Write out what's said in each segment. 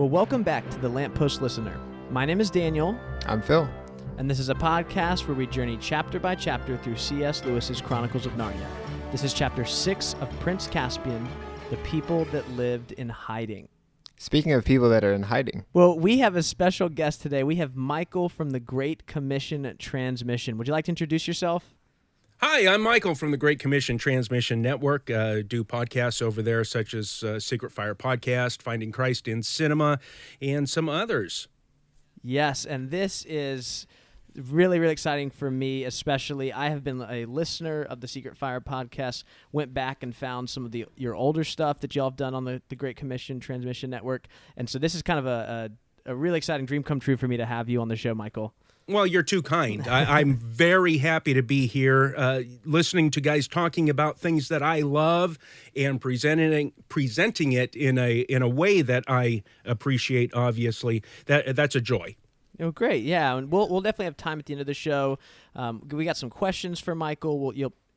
Well, welcome back to the Lamppost Listener. My name is Daniel. I'm Phil. And this is a podcast where we journey chapter by chapter through C.S. Lewis's Chronicles of Narnia. This is chapter 6 of Prince Caspian, The People That Lived in Hiding. Speaking of people that are in hiding. Well, we have a special guest today. We have Michael from the Great Commission Transmission. Would you like to introduce yourself? Hi, I'm Michael from the Great Commission Transmission Network. Do podcasts over there such as Secret Fire Podcast, Finding Christ in Cinema, and some others. Yes, and this is really, really exciting for me, especially. I have been a listener of the Secret Fire Podcast, went back and found some of your older stuff that y'all have done on the Great Commission Transmission Network, and so this is kind of a really exciting dream come true for me to have you on the show, Michael. Well, you're too kind. I'm very happy to be here, listening to guys talking about things that I love and presenting it in a way that I appreciate. Obviously, that's a joy. Oh, great! Yeah, and we'll definitely have time at the end of the show. We got some questions for Michael.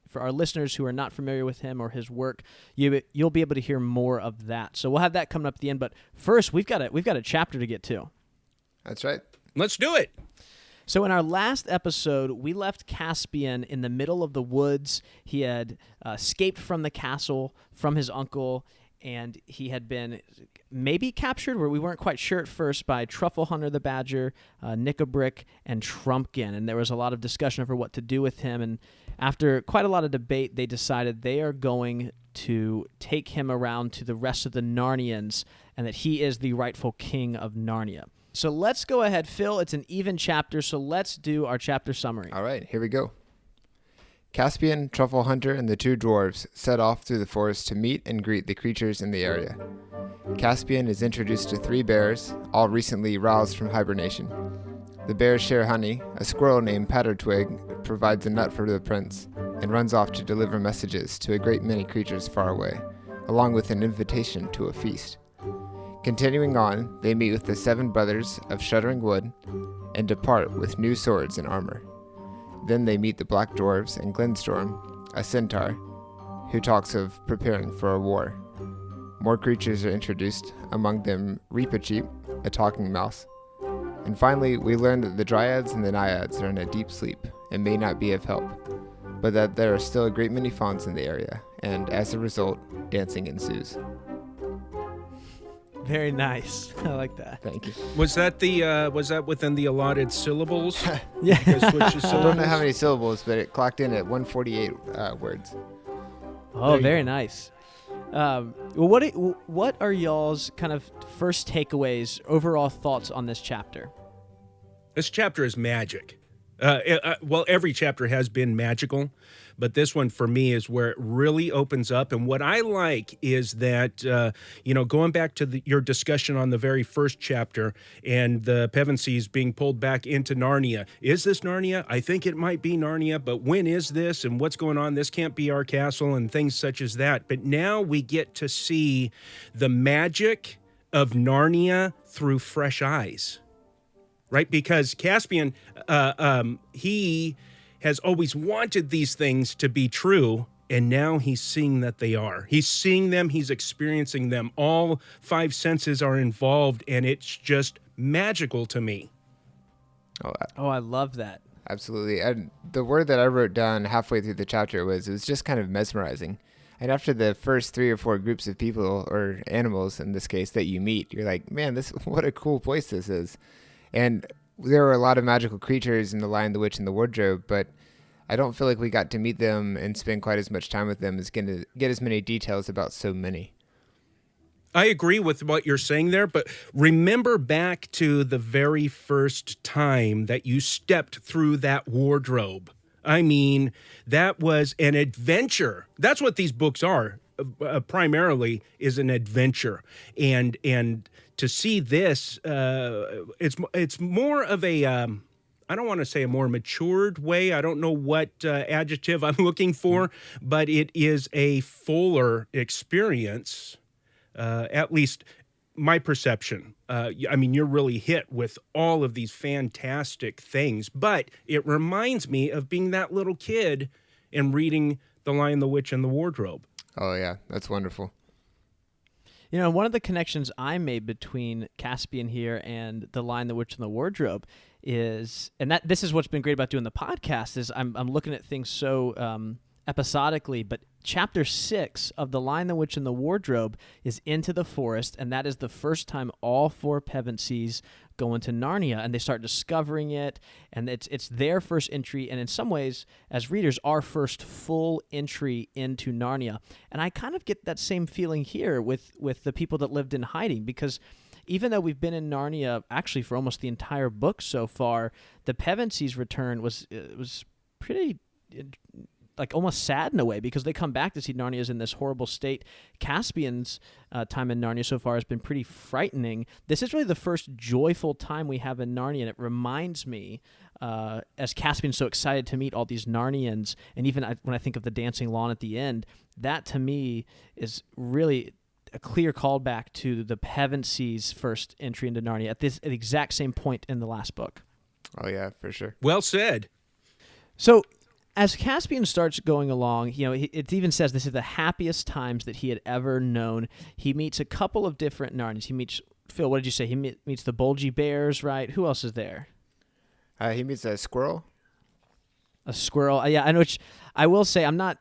For our listeners who are not familiar with him or his work, you'll be able to hear more of that. So we'll have that coming up at the end. But first, we've got a chapter to get to. That's right. Let's do it. So in our last episode, we left Caspian in the middle of the woods. He had escaped from the castle from his uncle, and he had been maybe captured, where we weren't quite sure at first, by Truffle Hunter the Badger, Nickabrick, and Trumpkin. And there was a lot of discussion over what to do with him. And after quite a lot of debate, they decided they are going to take him around to the rest of the Narnians, and that he is the rightful king of Narnia. So let's go ahead, Phil. It's an even chapter, so let's do our chapter summary. All right, here we go. Caspian, Truffle Hunter, and the two dwarves set off through the forest to meet and greet the creatures in the area. Caspian is introduced to three bears, all recently roused from hibernation. The bears share honey. A squirrel named Pattertwig provides a nut for the prince and runs off to deliver messages to a great many creatures far away, along with an invitation to a feast. Continuing on, they meet with the 7 brothers of Shuddering Wood and depart with new swords and armor. Then they meet the Black Dwarves and Glenstorm, a centaur, who talks of preparing for a war. More creatures are introduced, among them Reepicheep, a talking mouse. And finally, we learn that the Dryads and the Naiads are in a deep sleep and may not be of help, but that there are still a great many fauns in the area, and as a result, dancing ensues. Very nice. I like that. Thank you. Was that within the allotted syllables? Yeah. I don't know how many syllables, but it clocked in at 148 words. Oh, very nice. Well, what are y'all's kind of first takeaways, overall thoughts on this chapter? This chapter is magic. Well, every chapter has been magical, but this one for me is where it really opens up. And what I like is that, going back to your discussion on the very first chapter and the Pevensies being pulled back into Narnia. Is this Narnia? I think it might be Narnia, but when is this and what's going on? This can't be our castle and things such as that. But now we get to see the magic of Narnia through fresh eyes. Right, because Caspian, he has always wanted these things to be true, and now he's seeing that they are. He's seeing them, he's experiencing them. All 5 senses are involved, and it's just magical to me. Oh, I love that. Absolutely. And the word that I wrote down halfway through the chapter it was just kind of mesmerizing. And after the first 3 or 4 groups of people, or animals in this case, that you meet, you're like, man, what a cool place this is. And there were a lot of magical creatures in The Lion, the Witch, and the Wardrobe, but I don't feel like we got to meet them and spend quite as much time with them as going to get as many details about so many. I agree with what you're saying there, but remember back to the very first time that you stepped through that wardrobe. I mean, that was an adventure. That's what these books are, primarily, is an adventure. And to see this, it's more of a, I don't want to say a more matured way. I don't know what adjective I'm looking for, but it is a fuller experience, at least my perception. I mean, you're really hit with all of these fantastic things, but it reminds me of being that little kid and reading The Lion, the Witch, and the Wardrobe. Oh, yeah, that's wonderful. One of the connections I made between Caspian here and The Lion, the Witch, and the Wardrobe is, and that this is what's been great about doing the podcast, is I'm looking at things so episodically, but chapter 6 of The Lion, the Witch, and the Wardrobe is into the forest, and that is the first time all 4 Pevensies go into Narnia, and they start discovering it, and it's their first entry, and in some ways, as readers, our first full entry into Narnia. And I kind of get that same feeling here with the people that lived in hiding, because even though we've been in Narnia actually for almost the entire book so far, the Pevensies' return was pretty like almost sad in a way, because they come back to see Narnia is in this horrible state. Caspian's time in Narnia so far has been pretty frightening. This is really the first joyful time we have in Narnia, and it reminds me, as Caspian's so excited to meet all these Narnians, and even when I think of the dancing lawn at the end, that to me is really a clear callback to the Pevensies' first entry into Narnia at the exact same point in the last book. Oh, yeah, for sure. Well said. So as Caspian starts going along, it even says this is the happiest times that he had ever known. He meets a couple of different Narnians. He meets, Phil, what did you say? He meets the bulgy bears, right? Who else is there? He meets a squirrel. A squirrel. Yeah, I know. I will say I don't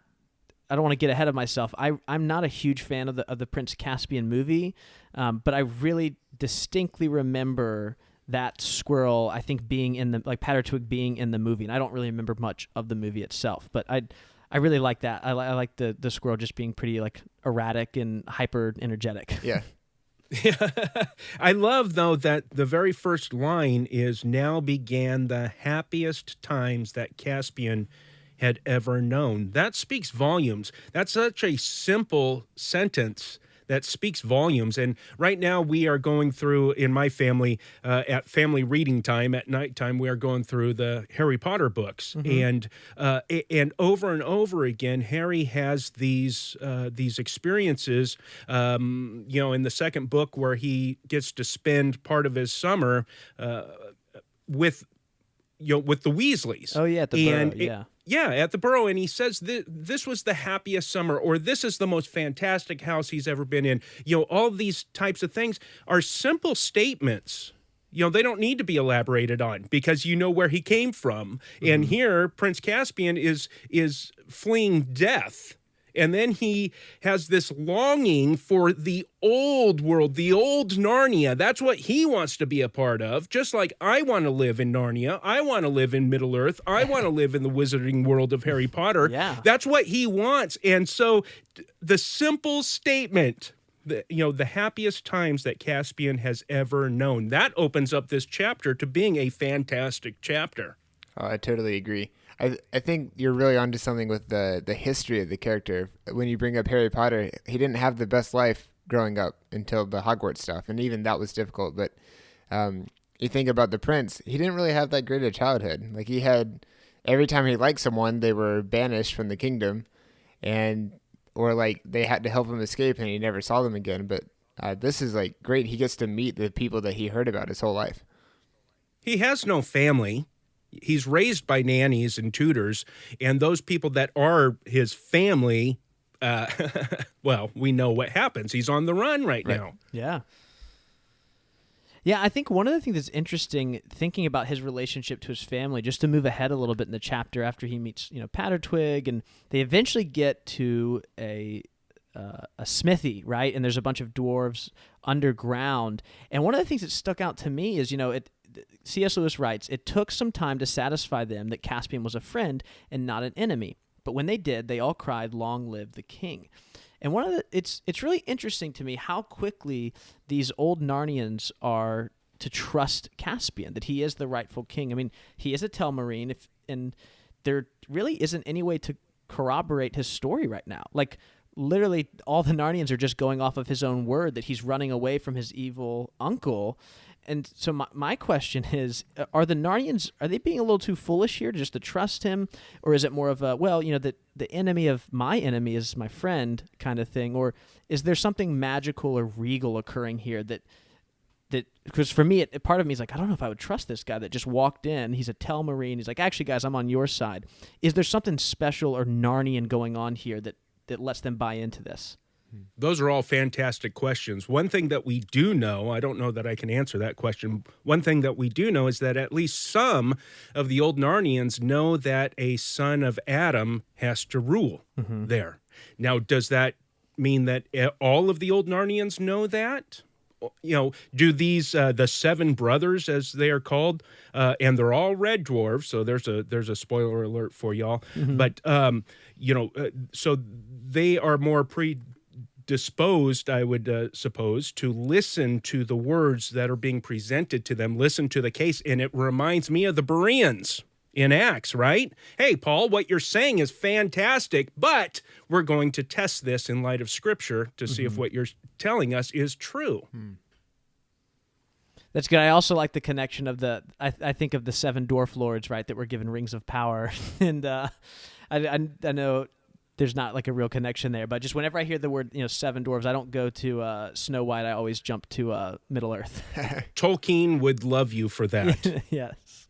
want to get ahead of myself. I'm not a huge fan of the Prince Caspian movie, but I really distinctly remember that squirrel, I think, being in the, like Pattertwig being in the movie, and I don't really remember much of the movie itself, but I really like that. I like the squirrel just being pretty like erratic and hyper energetic. Yeah. Yeah. I love, though, that the very first line is, "Now began the happiest times that Caspian had ever known." That speaks volumes. That's such a simple sentence that speaks volumes. And right now we are going through, in my family, at family reading time, at nighttime, we are going through the Harry Potter books. Mm-hmm. And over again, Harry has these experiences, in the second book where he gets to spend part of his summer with the Weasleys. Oh, yeah, at the Burrow, yeah. Yeah, at the Burrow, and he says this was the happiest summer, or this is the most fantastic house he's ever been in. All these types of things are simple statements. They don't need to be elaborated on, because you know where he came from. Mm-hmm. And here, Prince Caspian is fleeing death. And then he has this longing for the old world, the old Narnia. That's what he wants to be a part of. Just like I want to live in Narnia. I want to live in Middle-earth. I want to live in the wizarding world of Harry Potter. Yeah. That's what he wants. And so the simple statement, the happiest times that Caspian has ever known, that opens up this chapter to being a fantastic chapter. Oh, I totally agree. I think you're really onto something with the history of the character. When you bring up Harry Potter, he didn't have the best life growing up until the Hogwarts stuff, and even that was difficult. But you think about the prince, he didn't really have that great a childhood. Like, he had, every time he liked someone, they were banished from the kingdom, or like they had to help him escape, and he never saw them again. But this is like great. He gets to meet the people that he heard about his whole life. He has no family. He's raised by nannies and tutors, and those people that are his family, well, we know what happens. He's on the run right now. Yeah. Yeah, I think one of the things that's interesting, thinking about his relationship to his family, just to move ahead a little bit in the chapter after he meets, Pattertwig, and they eventually get to a smithy, right? And there's a bunch of dwarves underground. And one of the things that stuck out to me is, C.S. Lewis writes, it took some time to satisfy them that Caspian was a friend and not an enemy. But when they did, they all cried, "Long live the king." And it's really interesting to me how quickly these old Narnians are to trust Caspian, that he is the rightful king. I mean, he is a Telmarine, and there really isn't any way to corroborate his story right now. Like, literally, all the Narnians are just going off of his own word that he's running away from his evil uncle. And so my question is, are the Narnians, are they being a little too foolish here just to trust him? Or is it more of a, the enemy of my enemy is my friend kind of thing? Or is there something magical or regal occurring here that because for me, part of me is like, I don't know if I would trust this guy that just walked in. He's a Telmarine. He's like, actually, guys, I'm on your side. Is there something special or Narnian going on here that lets them buy into this? Those are all fantastic questions. One thing that we do know, I don't know that I can answer that question. One thing that we do know is that at least some of the old Narnians know that a son of Adam has to rule there. Now, does that mean that all of the old Narnians know that? Do these the seven brothers, as they are called, and they're all red dwarves, so there's a spoiler alert for y'all. But so they are more predisposed, I would suppose, to listen to the words that are being presented to them, listen to the case, and it reminds me of the Bereans in Acts, right? Hey, Paul, what you're saying is fantastic, but we're going to test this in light of Scripture to see if what you're telling us is true. That's good. I also like the connection of I think of the seven dwarf lords, right, that were given rings of power. And I know there's not like a real connection there, but just whenever I hear the word, seven dwarves, I don't go to Snow White. I always jump to Middle Earth. Tolkien would love you for that. Yes.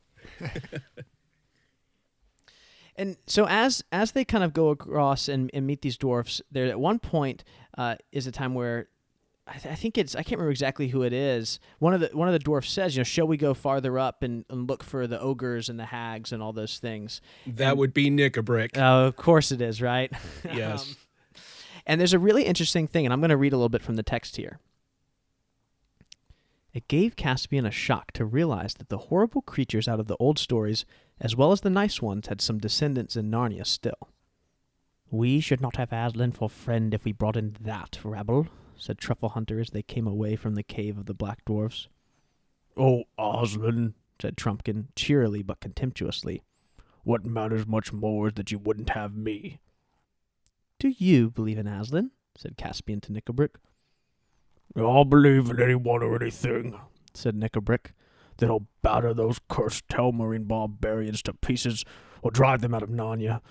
And so as they kind of go across and meet these dwarfs, there at one point is a time where I think I can't remember exactly who it is. One of the dwarfs says, shall we go farther up and look for the ogres and the hags and all those things? That would be Nick-a-Brick. Oh, of course it is, right? Yes. And there's a really interesting thing, and I'm going to read a little bit from the text here. It gave Caspian a shock to realize that the horrible creatures out of the old stories, as well as the nice ones, had some descendants in Narnia still. We should not have Aslan for friend if we brought in that rabble, said Truffle Hunter as they came away from the cave of the black dwarfs. Oh, Aslan, said Trumpkin, cheerily but contemptuously. What matters much more is that you wouldn't have me. Do you believe in Aslan? Said Caspian to Nick-a-Brick. I'll believe in anyone or anything, said Nick-a-Brick. Then I'll batter those cursed Telmarine barbarians to pieces or drive them out of Narnia.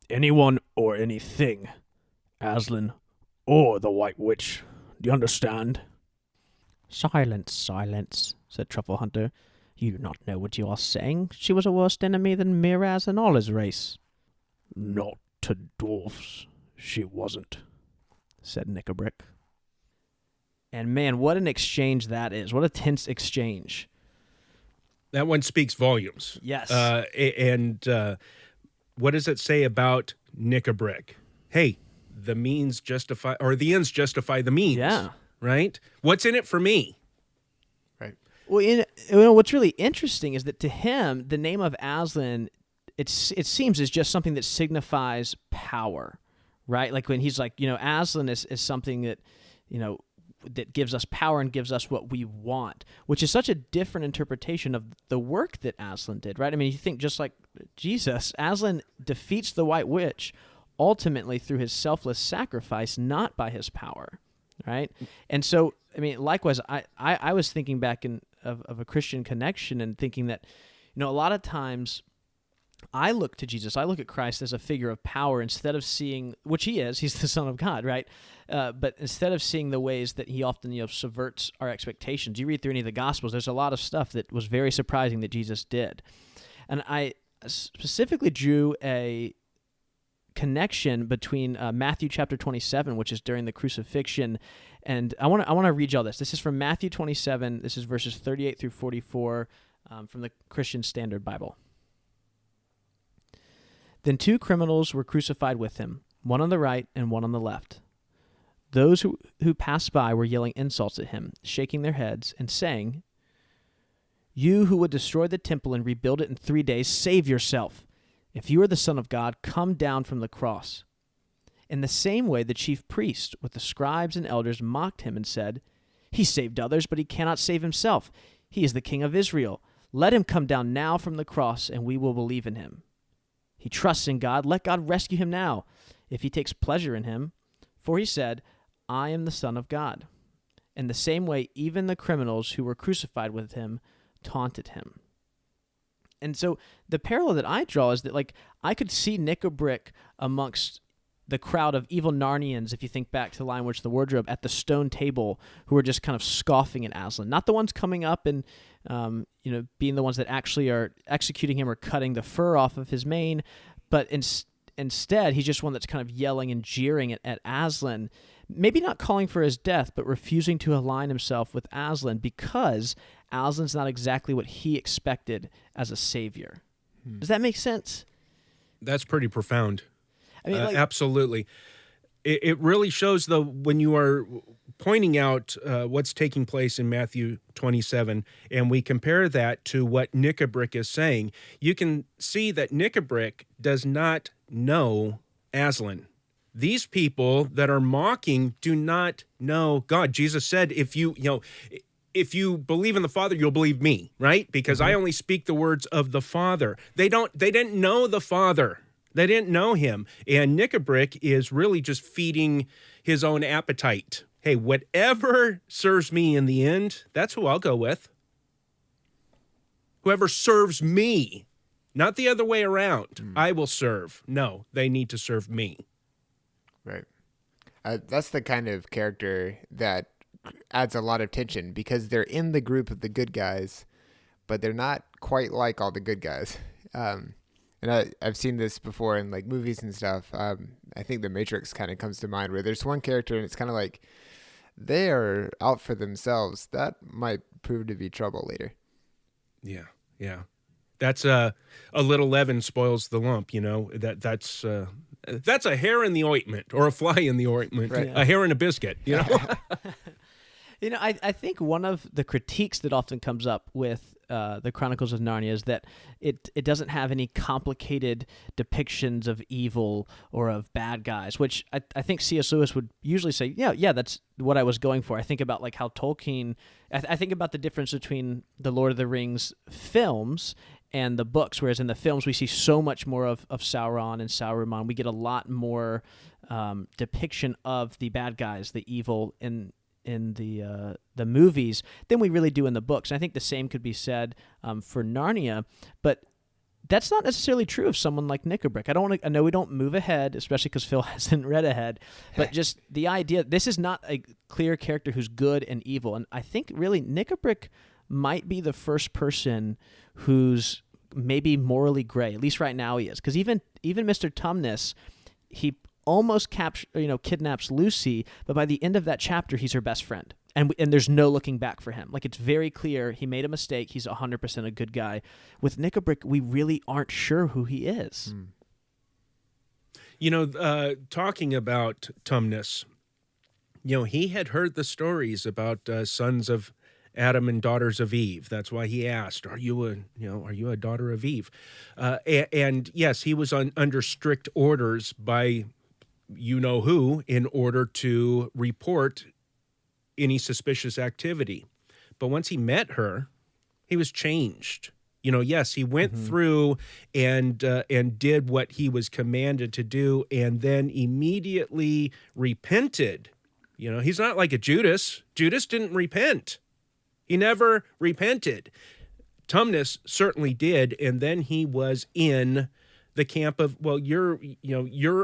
Anyone or anything. Aslan or the White Witch. Do you understand? Silence, silence, said Truffle Hunter. You do not know what you are saying. She was a worse enemy than Miraz and all his race. Not to dwarfs, she wasn't, said Nick-a-Brick. And man, what an exchange that is. What a tense exchange. That one speaks volumes. Yes. What does it say about Nick-a-Brick? Hey, the ends justify the means. Yeah. Right? What's in it for me? Right. Well, what's really interesting is that to him, the name of Aslan, it seems is just something that signifies power, right? Like when he's like, Aslan is something that, that gives us power and gives us what we want, which is such a different interpretation of the work that Aslan did, right? I mean, you think just like Jesus, Aslan defeats the White Witch ultimately through his selfless sacrifice, not by his power, right? And so, I mean, likewise, I was thinking back of a Christian connection and thinking that, a lot of times I look to Jesus, I look at Christ as a figure of power instead of seeing, which he is, he's the Son of God, right? But instead of seeing the ways that he often, subverts our expectations, you read through any of the Gospels, there's a lot of stuff that was very surprising that Jesus did. And I specifically drew a connection between Matthew chapter 27, which is during the crucifixion, and I want to read y'all this. This is from Matthew 27. This is verses 38 through 44 from the Christian Standard Bible. Then 2 criminals were crucified with him, one on the right and one on the left. Those who passed by were yelling insults at him, shaking their heads, and saying, "You who would destroy the temple and rebuild it in 3 days, save yourself. If you are the Son of God, come down from the cross." In the same way, the chief priests with the scribes and elders mocked him and said, "He saved others, but he cannot save himself. He is the King of Israel. Let him come down now from the cross, and we will believe in him. He trusts in God. Let God rescue him now, if he takes pleasure in him. For he said, 'I am the Son of God.'" In the same way, even the criminals who were crucified with him taunted him. And so the parallel that I draw is that, like, I could see Nick-a-Brick amongst the crowd of evil Narnians, if you think back to The Lion, Witch, and the Wardrobe, at the stone table, who are just kind of scoffing at Aslan. Not the ones coming up and, being the ones that actually are executing him or cutting the fur off of his mane, but instead, he's just one that's kind of yelling and jeering at Aslan maybe not calling for his death, but refusing to align himself with Aslan because Aslan's not exactly what he expected as a savior. Does that make sense? That's pretty profound. I mean, absolutely. It really shows, though, when you are pointing out what's taking place in Matthew 27, and we compare that to what Nickabrick is saying, you can see that Nickabrick does not know Aslan. These people that are mocking do not know God. Jesus said, if you believe in the Father, you'll believe me, right? Because I only speak the words of the Father. They didn't know the Father. They didn't know him. And Nickabrick is really just feeding his own appetite. Hey, whatever serves me in the end, that's who I'll go with. Whoever serves me, not the other way around. I will serve. No, they need to serve me. Right. That's the kind of character that adds a lot of tension because they're in the group of the good guys, but they're not quite like all the good guys. And I've seen this before in like movies and stuff. I think The Matrix kind of comes to mind where there's one character and it's kind of like they are out for themselves. That might prove to be trouble later. Yeah. That's a little leaven spoils the lump, that's a hair in the ointment or a fly in the ointment, right. A hair in a biscuit, I think one of the critiques that often comes up with the Chronicles of Narnia is that it doesn't have any complicated depictions of evil or of bad guys, which I think C.S. Lewis would usually say, yeah, that's what I was going for. I think about like how Tolkien, I think about the difference between the Lord of the Rings films and the books, whereas in the films we see so much more of Sauron and Saruman. We get a lot more depiction of the bad guys, the evil in the movies than we really do in the books. And I think the same could be said for Narnia, but that's not necessarily true of someone like Nickabrick. I know we don't move ahead, especially because Phil hasn't read ahead, but just the idea, this is not a clear character who's good and evil. And I think really Nickabrick might be the first person who's maybe morally gray, at least right now he is. Because even Mr. Tumnus, he almost kidnaps Lucy, but by the end of that chapter, he's her best friend. And there's no looking back for him. Like, it's very clear he made a mistake. He's 100% a good guy. With Nickabrick, we really aren't sure who he is. Talking about Tumnus, he had heard the stories about sons of Adam and daughters of Eve. That's why he asked, "Are you a daughter of Eve?" And yes, he was under strict orders by who in order to report any suspicious activity. But once he met her, he was changed. Yes, he went through and did what he was commanded to do, and then immediately repented. He's not like a Judas. Judas didn't repent. He never repented. Tumnus certainly did, and then he was in the camp of, well, you're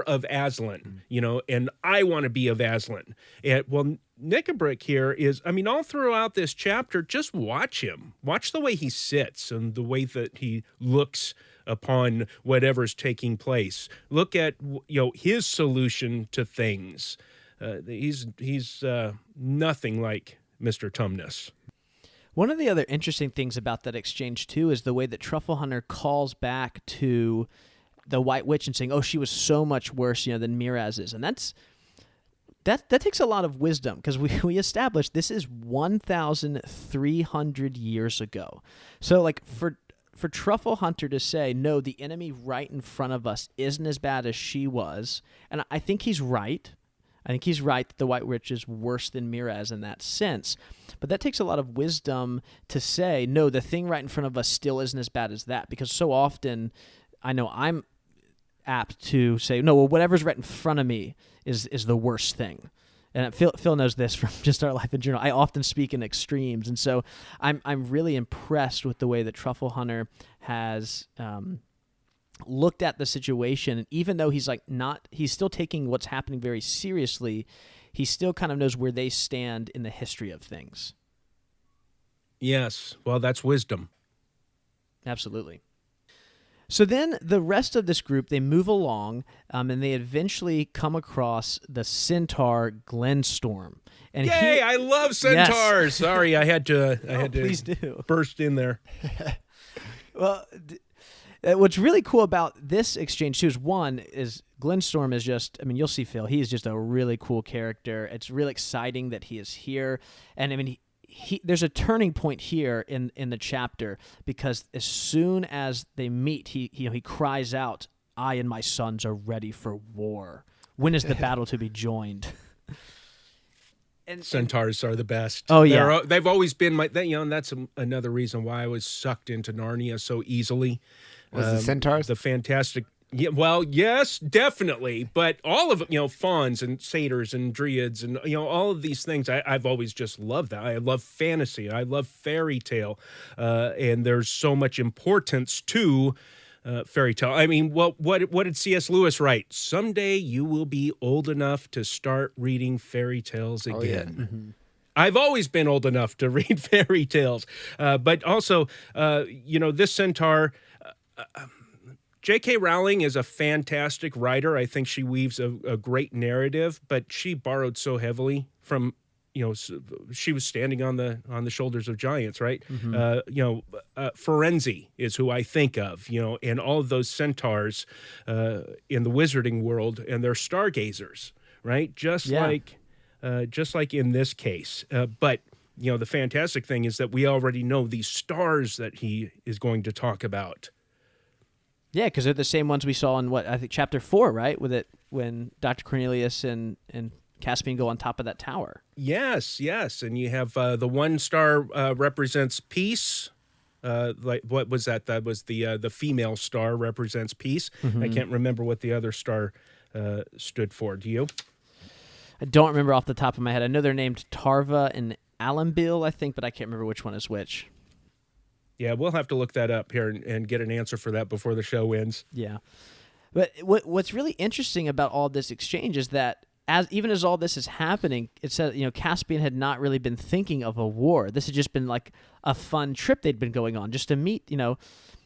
of Aslan, and I want to be of Aslan. And Nickabrick here is, all throughout this chapter, just watch him. Watch the way he sits and the way that he looks upon whatever's taking place. Look at, his solution to things. He's nothing like Mr. Tumnus. One of the other interesting things about that exchange, too, is the way that Truffle Hunter calls back to the White Witch and saying, "Oh, she was so much worse, than Miraz is," and that takes a lot of wisdom because we established this is 1,300 years ago. So, like for Truffle Hunter to say, "No, the enemy right in front of us isn't as bad as she was," and I think he's right. I think he's right that the White Witch is worse than Miraz in that sense. But that takes a lot of wisdom to say, no, the thing right in front of us still isn't as bad as that. Because so often, I know I'm apt to say, no, well, whatever's right in front of me is the worst thing. And Phil knows this from just our life in general. I often speak in extremes. And so I'm really impressed with the way that Truffle Hunter has looked at the situation, and even though he's still taking what's happening very seriously, he still kind of knows where they stand in the history of things. Yes, well, that's wisdom. Absolutely. So then the rest of this group, they move along, and they eventually come across the centaur Glenstorm. And Yay! I love centaurs. Yes. Sorry, I had to please do. burst in there. Well, what's really cool about this exchange too is Glenstorm is just, I mean, you'll see Phil, he is just a really cool character. It's really exciting that he is here. And I mean, there's a turning point here in the chapter, because as soon as they meet, he cries out, "I and my sons are ready for war. When is the battle to be joined?" Centaurs are the best. Oh yeah, they've always been and that's another reason why I was sucked into Narnia so easily. Was the centaurs the fantastic? Yeah, well, yes, definitely, but all of it, fauns and satyrs and dryads and all of these things. I've always just loved that. I love fantasy. I love fairy tale, and there's so much importance to fairy tale. I mean, what did C.S. Lewis write? Someday you will be old enough to start reading fairy tales again. Oh, yeah. Mm-hmm. I've always been old enough to read fairy tales, but also, this centaur. J.K. Rowling is a fantastic writer. I think she weaves a great narrative, but she borrowed so heavily from, she was standing on the shoulders of giants, right? Mm-hmm. Ferenzi is who I think of, and all of those centaurs in the wizarding world, and they're stargazers, right? Just like in this case. But the fantastic thing is that we already know these stars that he is going to talk about. Yeah, because they're the same ones we saw in I think chapter 4, right? When Dr. Cornelius and Caspian go on top of that tower. Yes, and you have the one star represents peace. What was that? That was the female star represents peace. Mm-hmm. I can't remember what the other star stood for. Do you? I don't remember off the top of my head. I know they're named Tarva and Alambil, I think, but I can't remember which one is which. Yeah, we'll have to look that up here and get an answer for that before the show ends. Yeah. But what's really interesting about all this exchange is that even as all this is happening, it says, Caspian had not really been thinking of a war. This had just been like a fun trip they'd been going on just to meet,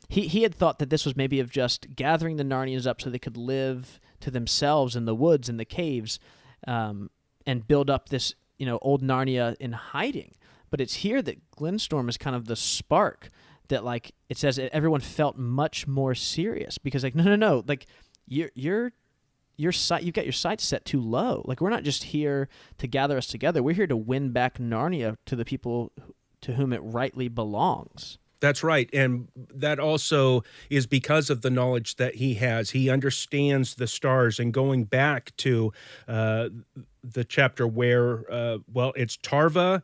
He had thought that this was maybe of just gathering the Narnians up so they could live to themselves in the woods and the caves, and build up this, old Narnia in hiding. But it's here that Glenstorm is kind of the spark that, like, it says everyone felt much more serious, because, like, no, like, you've got your sights set too low. Like, we're not just here to gather us together. We're here to win back Narnia to the people to whom it rightly belongs. That's right. And that also is because of the knowledge that he has. He understands the stars. And going back to the chapter where, it's Tarva,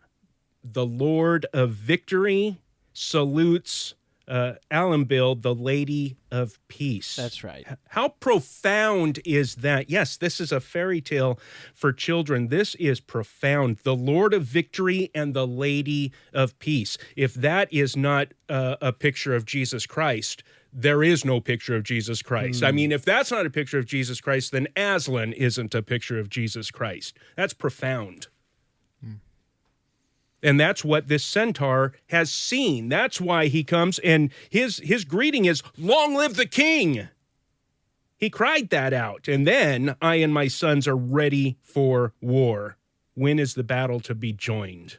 the Lord of Victory, salutes Alambil, the Lady of Peace. That's right. How profound is that? Yes, this is a fairy tale for children. This is profound. The Lord of Victory and the Lady of Peace. If that is not a picture of Jesus Christ, there is no picture of Jesus Christ. I mean, if that's not a picture of Jesus Christ, then Aslan isn't a picture of Jesus Christ. That's profound. And that's what this centaur has seen. That's why he comes, and his greeting is, "Long live the king!" He cried that out. And then, "I and my sons are ready for war. When is the battle to be joined?"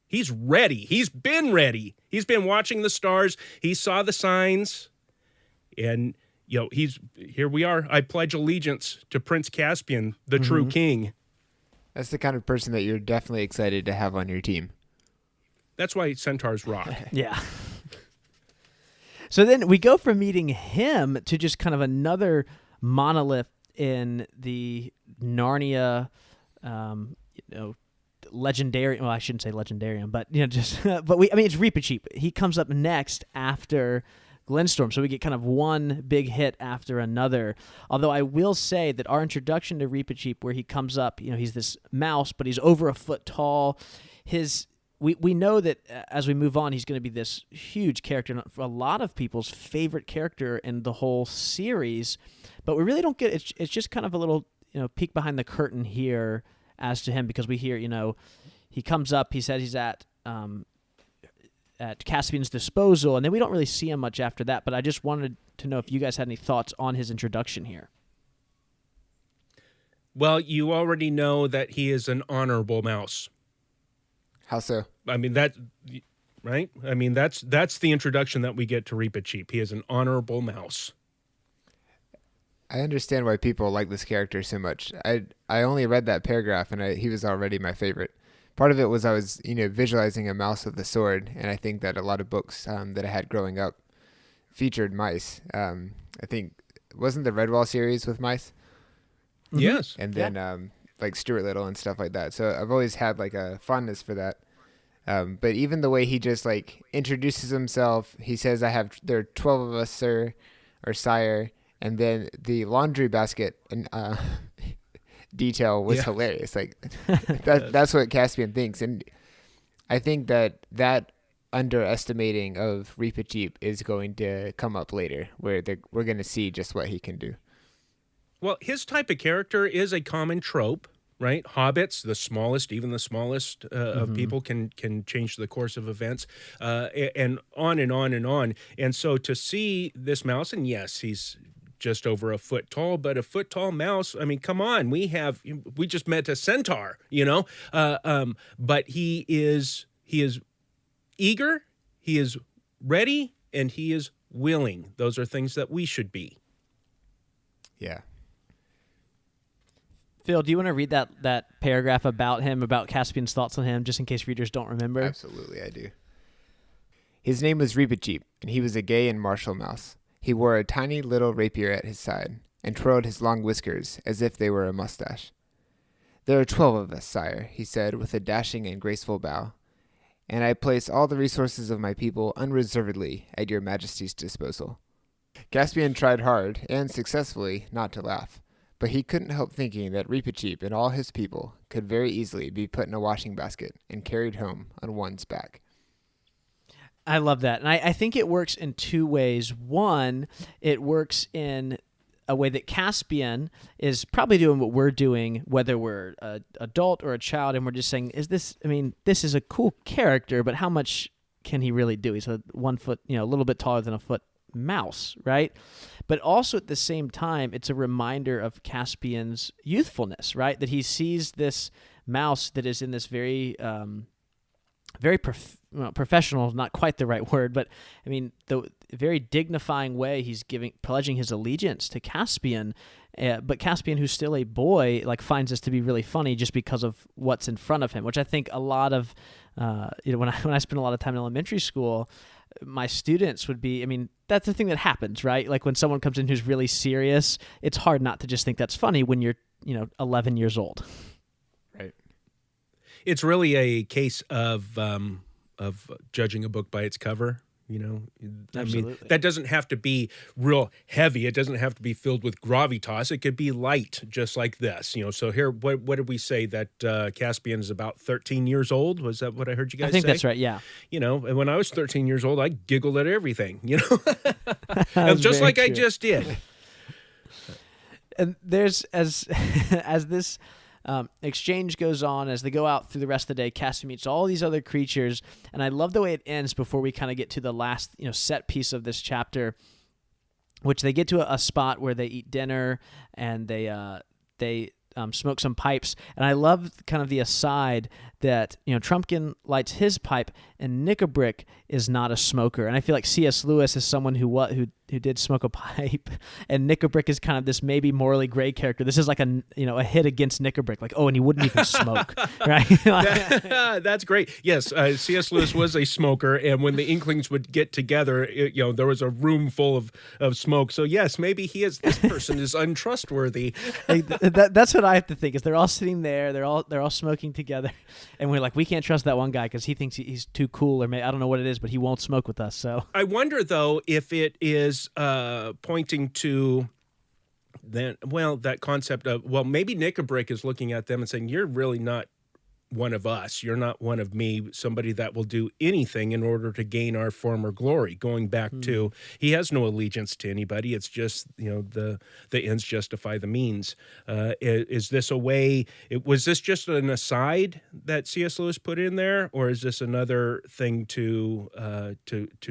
He's ready. He's been ready. He's been watching the stars. He saw the signs. And, here we are. I pledge allegiance to Prince Caspian, the true king. That's the kind of person that you're definitely excited to have on your team. That's why centaurs rock. Yeah. So then we go from meeting him to just kind of another monolith in the Narnia, legendary. Well, I shouldn't say legendarium, but it's Reepicheep. He comes up next after Glenstorm, so we get kind of one big hit after another. Although I will say that our introduction to Reepicheep, where he comes up, he's this mouse, but he's over a foot tall. We know that as we move on, he's going to be this huge character, for a lot of people's favorite character in the whole series. But we really don't get it. It's just kind of a little peek behind the curtain here as to him, because we hear he comes up, he says he's at Caspian's disposal, and then we don't really see him much after that. But I just wanted to know if you guys had any thoughts on his introduction here. Well, you already know that he is an honorable mouse. How so? I mean, right? I mean, that's the introduction that we get to Reepicheep. He is an honorable mouse. I understand why people like this character so much. I only read that paragraph, and he was already my favorite. Part of it was I was visualizing a mouse with a sword, and I think that a lot of books that I had growing up featured mice. I think wasn't the Redwall series with mice? Mm-hmm. Yes. And then like Stuart Little and stuff like that. So I've always had like a fondness for that. But even the way he just like introduces himself, he says, there are 12 of us, sir, or sire. And then the laundry basket and detail was hilarious. Like that's what Caspian thinks. And I think that underestimating of Reepicheep is going to come up later, where we're going to see just what he can do. Well, his type of character is a common trope, right? Hobbits, even the smallest of people can change the course of events, and on and on and on. And so to see this mouse, and yes, he's just over a foot tall, but a foot tall mouse, I mean, come on, we just met a centaur, but he is eager, he is ready, and he is willing. Those are things that we should be. Yeah. Phil, do you want to read that paragraph about him, about Caspian's thoughts on him, just in case readers don't remember? Absolutely, I do. His name was Reepicheep, and he was a gay and martial mouse. He wore a tiny little rapier at his side, and twirled his long whiskers as if they were a mustache. There are 12 of us, sire, he said with a dashing and graceful bow, and I place all the resources of my people unreservedly at your majesty's disposal. Caspian tried hard, and successfully, not to laugh. But he couldn't help thinking that Reepicheep and all his people could very easily be put in a washing basket and carried home on one's back. I love that. And I think it works in two ways. One, it works in a way that Caspian is probably doing what we're doing, whether we're an adult or a child, and we're just saying, this is a cool character, but how much can he really do? He's a 1 foot, a little bit taller than a foot mouse, right? But also at the same time, it's a reminder of Caspian's youthfulness, right? That he sees this mouse that is in this very, professional, not quite the right word, but I mean, the very dignifying way he's pledging his allegiance to Caspian. But Caspian, who's still a boy, like finds this to be really funny just because of what's in front of him, which I think a lot of, when I spent a lot of time in elementary school, my students would be, I mean, that's the thing that happens, right? Like when someone comes in who's really serious, it's hard not to just think that's funny when you're, 11 years old. Right. It's really a case of judging a book by its cover. I mean, that doesn't have to be real heavy. It doesn't have to be filled with gravitas. It could be light, just like this. So here, what did we say that Caspian is about 13 years old? Was that what I heard you guys say? I think that's right. Yeah. And when I was 13 years old, I giggled at everything. Just like I just did. And there's as this. Exchange goes on as they go out through the rest of the day. Caspian meets all these other creatures, and I love the way it ends before we kind of get to the last set piece of this chapter, which they get to a spot where they eat dinner and they smoke some pipes. And I love kind of the aside that Trumpkin lights his pipe and Nickabrick is not a smoker. And I feel like C.S. Lewis is someone who did smoke a pipe, and Nickabrick is kind of this maybe morally gray character. This is like a hit against Nickabrick, like, oh, and he wouldn't even smoke, right? That's great. Yes, C.S. Lewis was a smoker, and when the Inklings would get together, there was a room full of smoke. So yes, maybe this person is untrustworthy. That's what I have to think. Is they're all sitting there, they're all smoking together, and we're like, we can't trust that one guy because he thinks he's too cool, or I don't know what it is, but he won't smoke with us. So I wonder though if it is pointing to that concept of, maybe Nickabrick is looking at them and saying, you're really not one of us. You're not one of me, somebody that will do anything in order to gain our former glory. Going back to, he has no allegiance to anybody. It's just, the ends justify the means. Is this a way, was this just an aside that C.S. Lewis put in there, or is this another thing to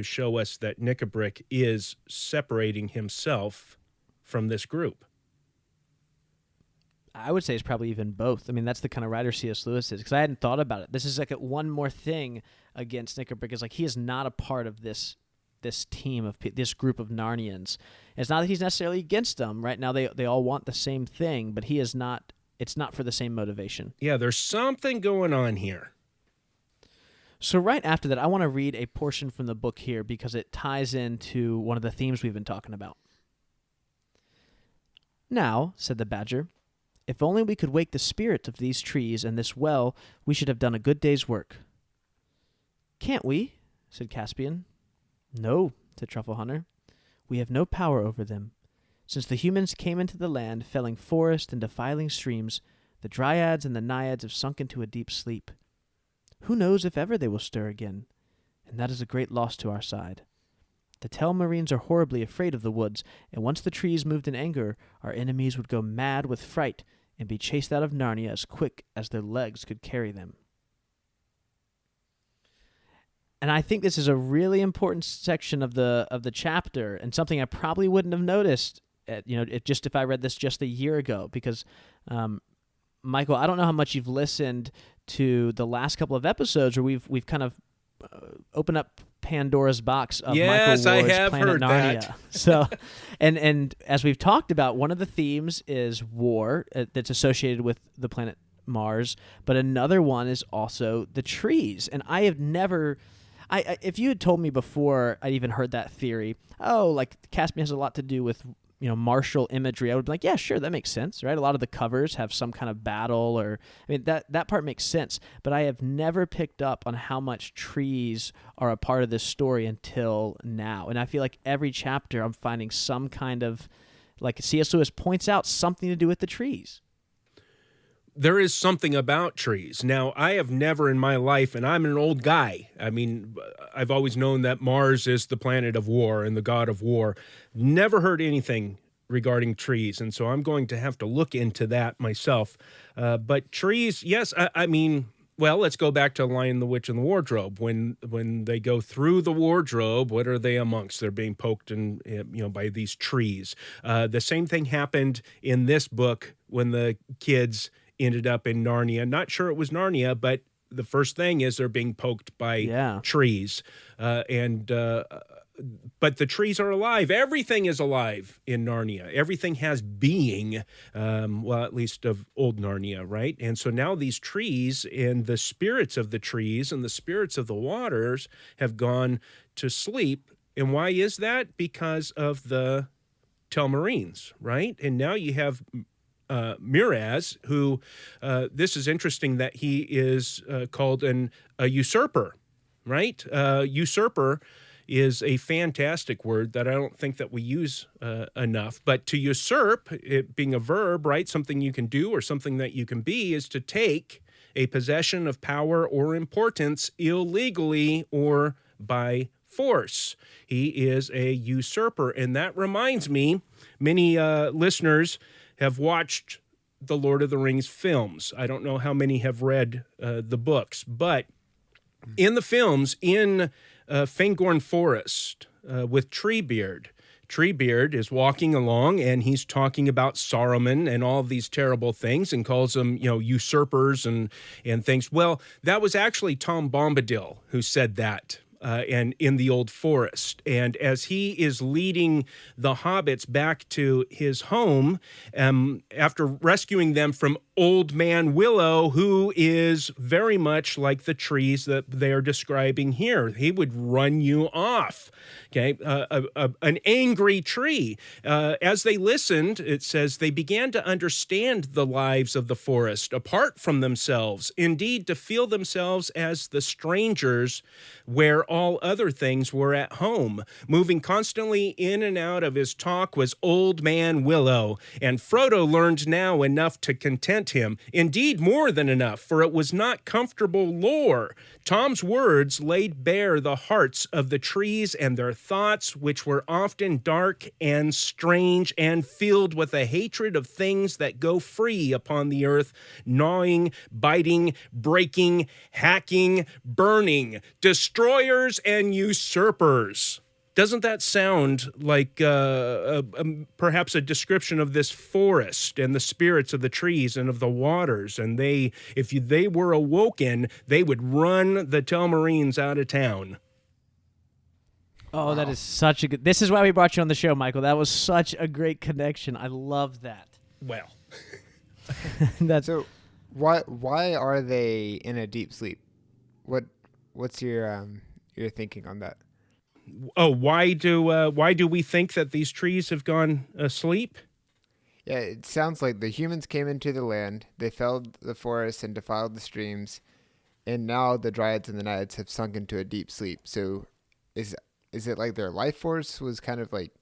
show us that Knickerbrick is separating himself from this group? I would say it's probably even both. I mean, that's the kind of writer C.S. Lewis is, because I hadn't thought about it. This is like one more thing against Knickerbrick. Is like he is not a part of this team of this group of Narnians. It's not that he's necessarily against them. Right now, they all want the same thing, but he is not. It's not for the same motivation. Yeah, there's something going on here. So right after that, I want to read a portion from the book here because it ties into one of the themes we've been talking about. "Now," said the badger, "if only we could wake the spirit of these trees and this well, we should have done a good day's work." "Can't we?" said Caspian. "No," said Truffle Hunter. "We have no power over them. Since the humans came into the land, felling forest and defiling streams, the dryads and the naiads have sunk into a deep sleep. Who knows if ever they will stir again? And that is a great loss to our side. The Telmarines are horribly afraid of the woods, and once the trees moved in anger, our enemies would go mad with fright and be chased out of Narnia as quick as their legs could carry them." And I think this is a really important section of the chapter, and something I probably wouldn't have noticed, if I read this just a year ago. Because, Michael, I don't know how much you've listened to the last couple of episodes, where we've kind of opened up Pandora's box of yes, Michael Ward's I have Planet heard Narnia. That. So, and as we've talked about, one of the themes is war that's associated with the planet Mars, but another one is also the trees. And I have never, if you had told me before I'd even heard that theory, like Caspian has a lot to do with martial imagery, I would be like, yeah, sure, that makes sense, right? A lot of the covers have some kind of battle, that part makes sense. But I have never picked up on how much trees are a part of this story until now. And I feel like every chapter I'm finding some kind of, like C.S. Lewis points out, something to do with the trees. There is something about trees. Now, I have never in my life, and I'm an old guy, I mean, I've always known that Mars is the planet of war and the god of war. Never heard anything regarding trees, and so I'm going to have to look into that myself. But trees, yes, I mean, well, let's go back to Lion, the Witch, and the Wardrobe. When they go through the wardrobe, what are they amongst? They're being poked by these trees. The same thing happened in this book when the kids ended up in Narnia. Not sure it was Narnia, but the first thing is they're being poked by trees. But the trees are alive. Everything is alive in Narnia. Everything has being, at least of old Narnia, right? And so now these trees and the spirits of the trees and the spirits of the waters have gone to sleep. And why is that? Because of the Telmarines, right? And now you have Miraz, who, this is interesting that he is called a usurper, right? Usurper is a fantastic word that I don't think that we use enough. But to usurp, it being a verb, right, something you can do or something that you can be, is to take a possession of power or importance illegally or by force. He is a usurper. And that reminds me, many listeners have watched the Lord of the Rings films. I don't know how many have read the books, but in the films, in Fangorn Forest with Treebeard, Treebeard is walking along and he's talking about Saruman and all of these terrible things and calls them, usurpers and things. Well, that was actually Tom Bombadil who said that. And in the old forest. And as he is leading the hobbits back to his home, after rescuing them from Old Man Willow, who is very much like the trees that they are describing here, he would run you off. Okay, an angry tree. As they listened, it says, they began to understand the lives of the forest apart from themselves, indeed to feel themselves as the strangers where all other things were at home. Moving constantly in and out of his talk was Old Man Willow, and Frodo learned now enough to content him. Indeed, more than enough, for it was not comfortable lore. Tom's words laid bare the hearts of the trees and their thoughts, which were often dark and strange and filled with a hatred of things that go free upon the earth, gnawing, biting, breaking, hacking, burning, destroyers and usurpers. Doesn't that sound like perhaps a description of this forest and the spirits of the trees and of the waters? And if they were awoken, they would run the Telmarines out of town. Oh, wow. That is such a good... This is why we brought you on the show, Michael. That was such a great connection. I love that. Well. So why are they in a deep sleep? What's your thinking on that? Oh, why do we think that these trees have gone asleep? Yeah, it sounds like the humans came into the land, they felled the forests and defiled the streams, and now the Dryads and the Naiads have sunk into a deep sleep. So is it like their life force was kind of like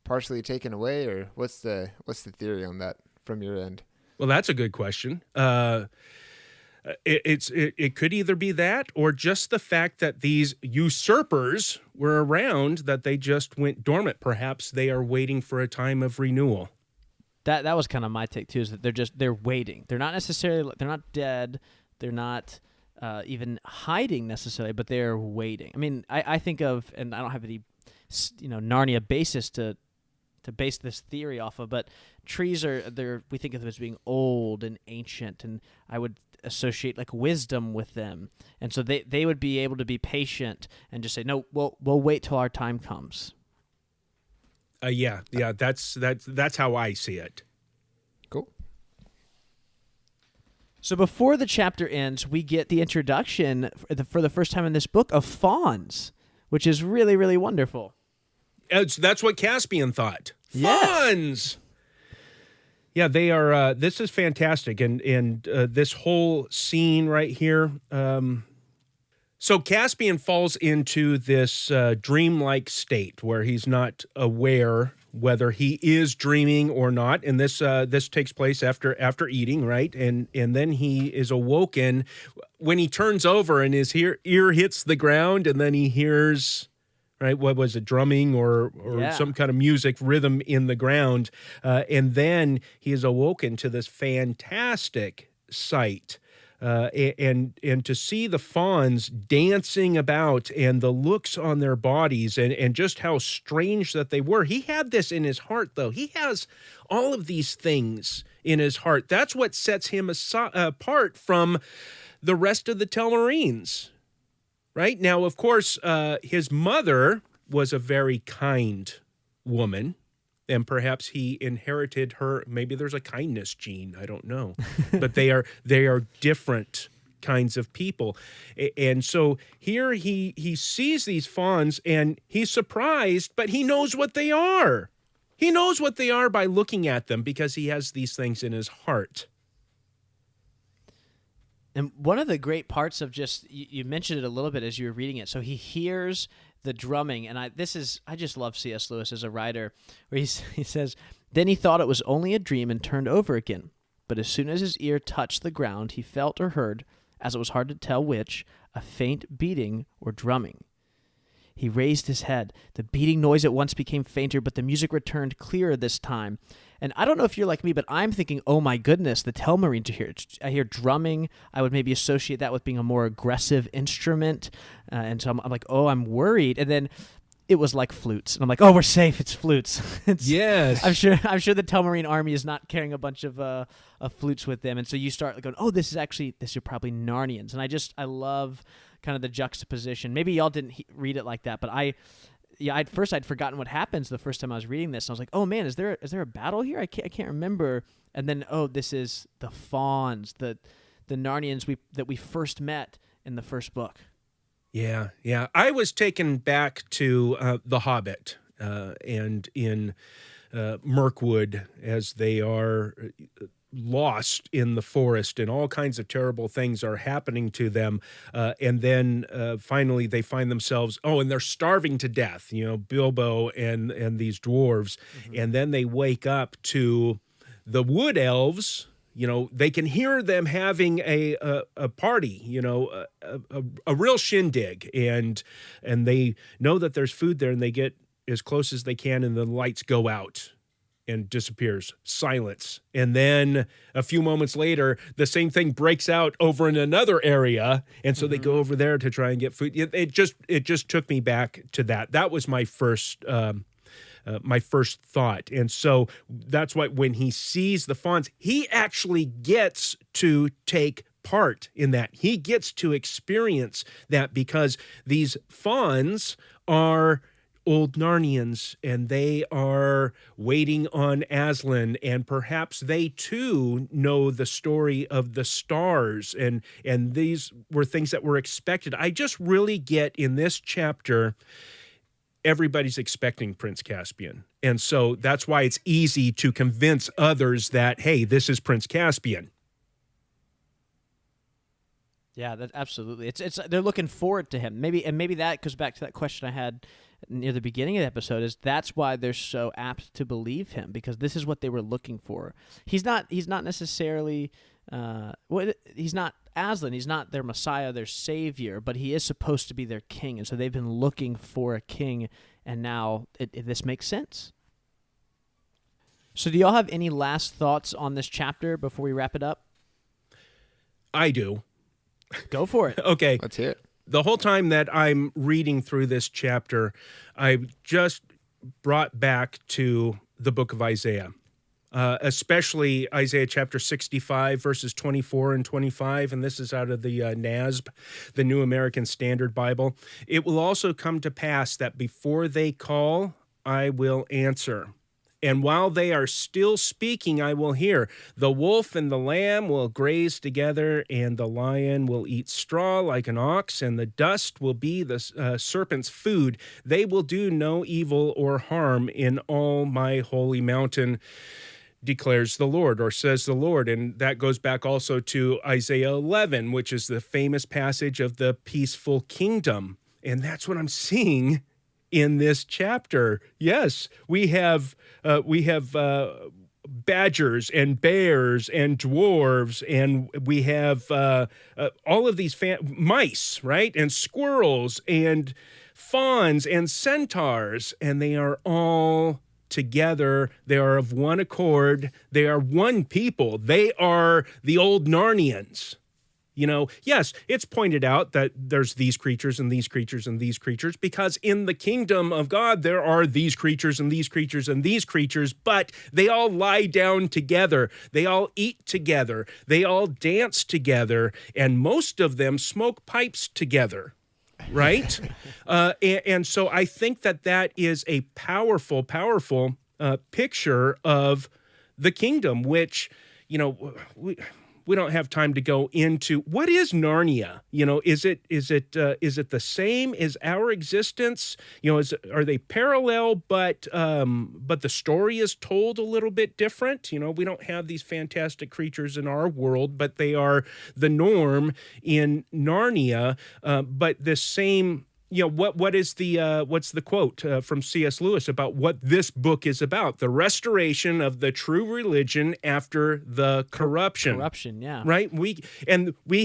partially taken away, or what's the theory on that from your end? Well, that's a good question. It could either be that or just the fact that these usurpers were around, that they just went dormant. Perhaps they are waiting for a time of renewal. That was kind of my take too, is that they're waiting. They're not dead. They're not even hiding necessarily, but they're waiting. I mean, I think of, and I don't have any Narnia basis to base this theory off of, but trees we think of them as being old and ancient, and I would associate like wisdom with them, and so they would be able to be patient and just say, no, we'll wait till our time comes. Yeah, that's how I see it. Cool. So before the chapter ends, we get the introduction for the first time in this book of fawns, which is really, really wonderful. That's what Caspian thought. Yes. Fawns! Yeah, they are. This is fantastic, and this whole scene right here. So Caspian falls into this dreamlike state where he's not aware whether he is dreaming or not, and this takes place after eating, right? And then he is awoken when he turns over and his ear hits the ground, and then he hears. Right, what was it, drumming or some kind of music, rhythm in the ground. And then he is awoken to this fantastic sight. And to see the fawns dancing about and the looks on their bodies and just how strange that they were. He had this in his heart, though. He has all of these things in his heart. That's what sets him apart from the rest of the Telmarines. Right? Now, of course, his mother was a very kind woman, and perhaps he inherited her. Maybe there's a kindness gene. I don't know. But they are different kinds of people. And so here he sees these fawns, and he's surprised, but he knows what they are. He knows what they are by looking at them because he has these things in his heart. And one of the great parts of you mentioned it a little bit as you were reading it. So he hears the drumming, and I just love C.S. Lewis as a writer, where he says, then he thought it was only a dream and turned over again. But as soon as his ear touched the ground, he felt or heard, as it was hard to tell which, a faint beating or drumming. He raised his head. The beating noise at once became fainter, but the music returned clearer this time. And I don't know if you're like me, but I'm thinking, oh my goodness, the Telmarines are here. I hear drumming. I would maybe associate that with being a more aggressive instrument. And so I'm like, oh, I'm worried. And then it was like flutes. And I'm like, oh, we're safe. It's flutes. Yes. I'm sure the Telmarine army is not carrying a bunch of flutes with them. And so you start going, oh, this are probably Narnians. And I love kind of the juxtaposition. Maybe y'all didn't read it like that, but I'd forgotten what happens the first time I was reading this. And I was like, oh man, is there a battle here? I can't remember. And then, oh, this is the fawns, the Narnians that we first met in the first book. Yeah. I was taken back to The Hobbit and in Mirkwood, as they are lost in the forest, and all kinds of terrible things are happening to them. And then finally they find themselves, and they're starving to death, Bilbo and these dwarves. Mm-hmm. And then they wake up to the wood elves. They can hear them having a party, a real shindig, and they know that there's food there, and they get as close as they can, and the lights go out and disappears. Silence. And then a few moments later, the same thing breaks out over in another area, and so they go over there to try and get food. It just took me back to that. That was my first thought. And so that's why when he sees the fawns, he actually gets to take part in that. He gets to experience that, because these fawns are old Narnians, and they are waiting on Aslan, and perhaps they too know the story of the stars, and these were things that were expected. I just really get in this chapter, everybody's expecting Prince Caspian. And so that's why it's easy to convince others that, hey, this is Prince Caspian. Yeah, that absolutely. It's they're looking forward to him. Maybe that goes back to that question I had near the beginning of the episode, is that's why they're so apt to believe him, because this is what they were looking for. He's not necessarily he's not Aslan, he's not their Messiah, their savior, but he is supposed to be their king, and so they've been looking for a king, and now this makes sense. So do y'all have any last thoughts on this chapter before we wrap it up? I do. Go for it. Okay. Let's hear it. The whole time that I'm reading through this chapter, I just brought back to the book of Isaiah, especially Isaiah chapter 65, verses 24 and 25, and this is out of the NASB, the New American Standard Bible. It will also come to pass that before they call, I will answer. And while they are still speaking, I will hear. The wolf and the lamb will graze together, and the lion will eat straw like an ox, and the dust will be the serpent's food. They will do no evil or harm in all my holy mountain, declares the Lord, or says the Lord. And that goes back also to Isaiah 11, which is the famous passage of the peaceful kingdom. And that's what I'm seeing in this chapter. Yes, we have badgers and bears and dwarves, and we have all of these mice, right? And squirrels and fawns and centaurs, and they are all together. They are of one accord. They are one people. They are the old Narnians. Yes, it's pointed out that there's these creatures and these creatures and these creatures, because in the kingdom of God, there are these creatures and these creatures and these creatures, but they all lie down together. They all eat together. They all dance together, and most of them smoke pipes together, right? And so I think that is a powerful, powerful picture of the kingdom, which, we don't have time to go into. What is Narnia? Is it the same as our existence? Are they parallel, but the story is told a little bit different? We don't have these fantastic creatures in our world, but they are the norm in Narnia. But the same. What's the quote from C.S. Lewis about what this book is about? The restoration of the true religion after the corruption. Corruption, yeah. Right? We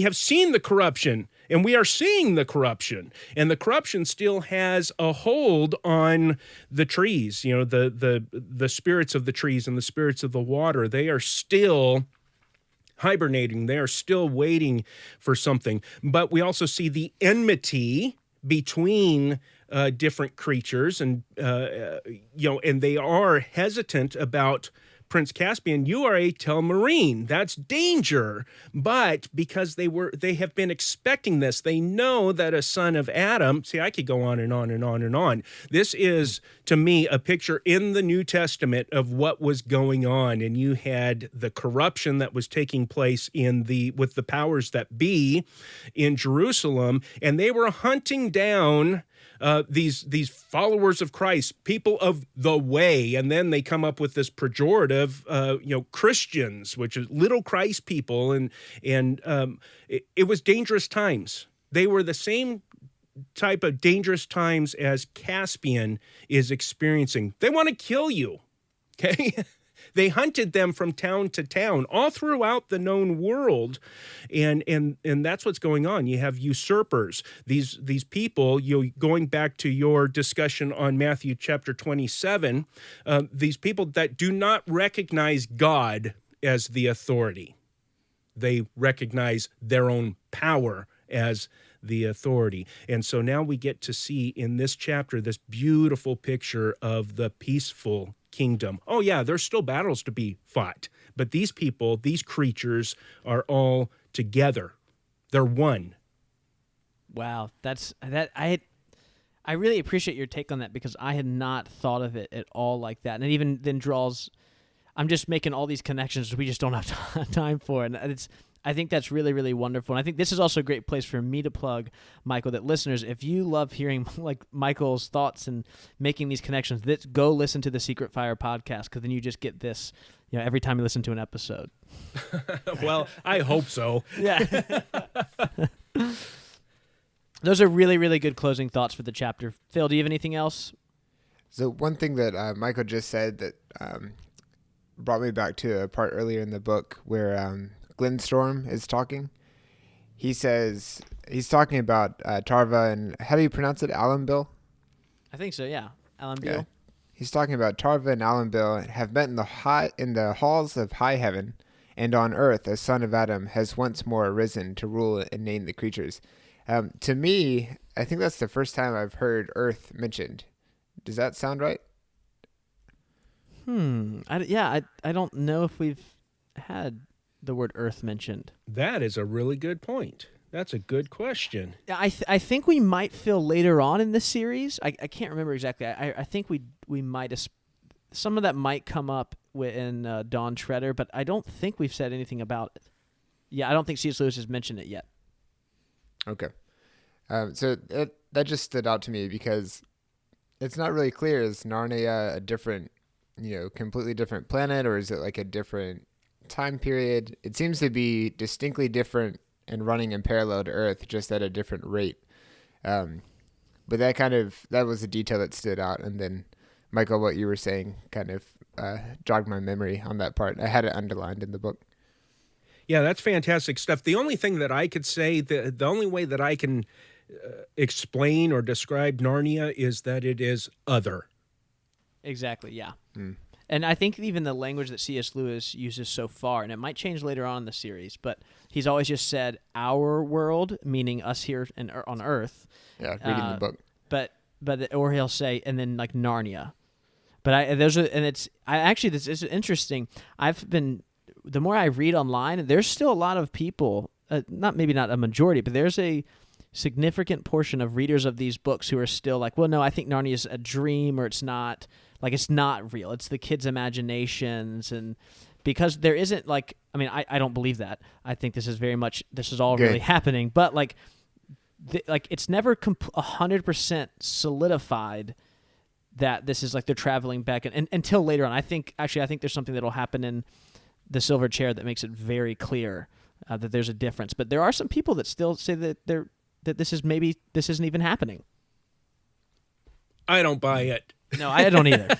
have seen the corruption, and we are seeing the corruption, and the corruption still has a hold on the trees. The spirits of the trees and the spirits of the water. They are still hibernating. They are still waiting for something. But we also see the enmity between different creatures, and and they are hesitant about Prince Caspian. You are a Telmarine. That's danger. But because they have been expecting this, they know that a son of Adam. See, I could go on and on and on and on. This is, to me, a picture in the New Testament of what was going on, and you had the corruption that was taking place with the powers that be in Jerusalem, and they were hunting down these followers of Christ, people of the way, and then they come up with this pejorative, Christians, which is little Christ people, and it was dangerous times. They were the same type of dangerous times as Caspian is experiencing. They want to kill you, okay? They hunted them from town to town, all throughout the known world, and that's what's going on. You have usurpers. These people, going back to your discussion on Matthew chapter 27, these people that do not recognize God as the authority. They recognize their own power as the authority. And so now we get to see in this chapter this beautiful picture of the peaceful kingdom. Oh yeah, there's still battles to be fought, but these people, these creatures are all together. They're one. Wow, I really appreciate your take on that, because I had not thought of it at all like that. And it even then draws, I'm just making all these connections we just don't have time for, and I think that's really, really wonderful. And I think this is also a great place for me to plug, Michael, that listeners, if you love hearing like Michael's thoughts and making these connections, go listen to the Secret Fire podcast, because then you just get this, every time you listen to an episode. Well, I hope so. Yeah. Those are really, really good closing thoughts for the chapter. Phil, do you have anything else? So one thing that Michael just said that brought me back to a part earlier in the book where Glennstorm is talking. He says he's talking about Tarva and how do you pronounce it? Alanbil? I think so. Yeah, Alanbil. Yeah. He's talking about Tarva and Alanbil have met in the halls of high heaven, and on earth a son of Adam has once more arisen to rule and name the creatures. To me, I think that's the first time I've heard Earth mentioned. Does that sound right? I don't know if we've had the word Earth mentioned. That is a really good point. That's a good question. I think we might feel later on in this series. I can't remember exactly. I think we might have, some of that might come up in Dawn Treader, but I don't think we've said anything about it. Yeah, I don't think C.S. Lewis has mentioned it yet. Okay. So that just stood out to me because it's not really clear. Is Narnia a different, completely different planet, or is it like a different time period? It seems to be distinctly different and running in parallel to Earth, just at a different rate. But that was a detail that stood out. And then, Michael, what you were saying kind of jogged my memory on that part. I had it underlined in the book. Yeah, that's fantastic stuff. The only thing that I could say, the only way that I can explain or describe Narnia is that it is other. Exactly, yeah. And I think even the language that C.S. Lewis uses so far, and it might change later on in the series, but he's always just said our world, meaning us here on Earth. Yeah, reading the book. But or he'll say, and then like Narnia. But this is interesting. The more I read online, there's still a lot of people, not a majority, but there's a significant portion of readers of these books who are still like, well, no, I think Narnia is a dream, or it's not real. It's the kids' imaginations, and because there isn't I don't believe that. I think this is all really happening, but it's never 100% solidified that this is like they're traveling back and until later on. I think there's something that'll happen in the Silver Chair that makes it very clear that there's a difference. But there are some people that still say that this isn't even happening. I don't buy it. No, I don't either.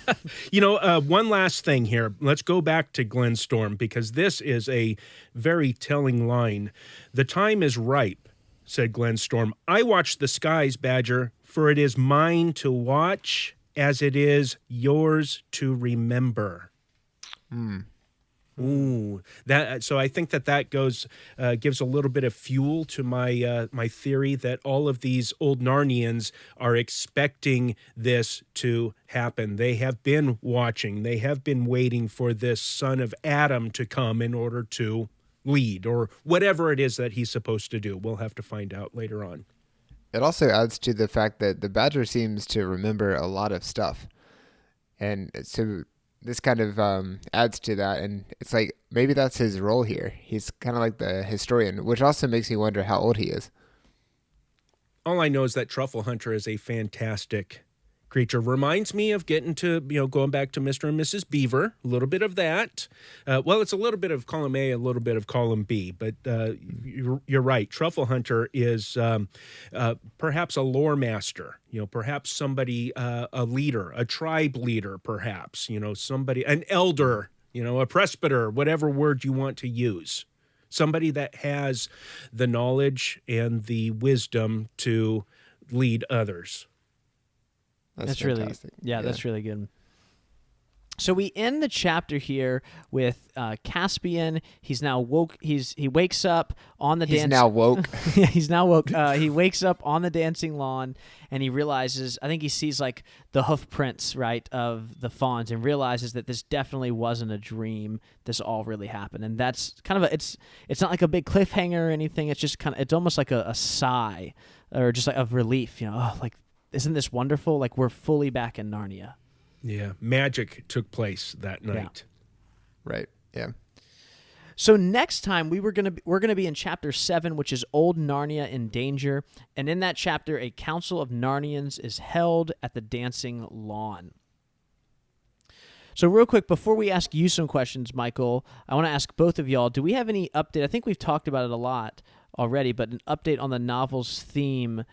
One last thing here. Let's go back to Glennstorm, because this is a very telling line. "The time is ripe," said Glennstorm. "I watch the skies, Badger, for it is mine to watch as it is yours to remember." Ooh, so I think that goes gives a little bit of fuel to my theory that all of these old Narnians are expecting this to happen. They have been watching. They have been waiting for this son of Adam to come in order to lead, or whatever it is that he's supposed to do. We'll have to find out later on. It also adds to the fact that the Badger seems to remember a lot of stuff, and so this kind of adds to that, and it's like maybe that's his role here. He's kind of like the historian, which also makes me wonder how old he is. All I know is that Truffle Hunter is a fantastic creature. Reminds me of getting to, going back to Mr. and Mrs. Beaver, a little bit of that. Well, it's a little bit of column A, a little bit of column B, but you're right. Truffle Hunter is perhaps a lore master, perhaps somebody, a leader, a tribe leader, perhaps, somebody, an elder, a presbyter, whatever word you want to use. Somebody that has the knowledge and the wisdom to lead others. That's really, fantastic. that's really good. So we end the chapter here with Caspian. He's now woke. He wakes up on the He's now woke. Yeah, he's now woke. He wakes up on the dancing lawn, and he realizes. I think he sees like the hoof prints, right, of the fawns, and realizes that this definitely wasn't a dream. This all really happened, and that's kind of it's not like a big cliffhanger or anything. It's just it's almost like a sigh, or just like of relief. Like. Isn't this wonderful? Like, we're fully back in Narnia. Yeah, magic took place that night. Yeah. Right. Yeah. So next time we're gonna be in chapter 7, which is Old Narnia in Danger, and in that chapter, a council of Narnians is held at the dancing lawn. So real quick, before we ask you some questions, Michael, I want to ask both of y'all: do we have any update? I think we've talked about it a lot already, but an update on the novel's theme.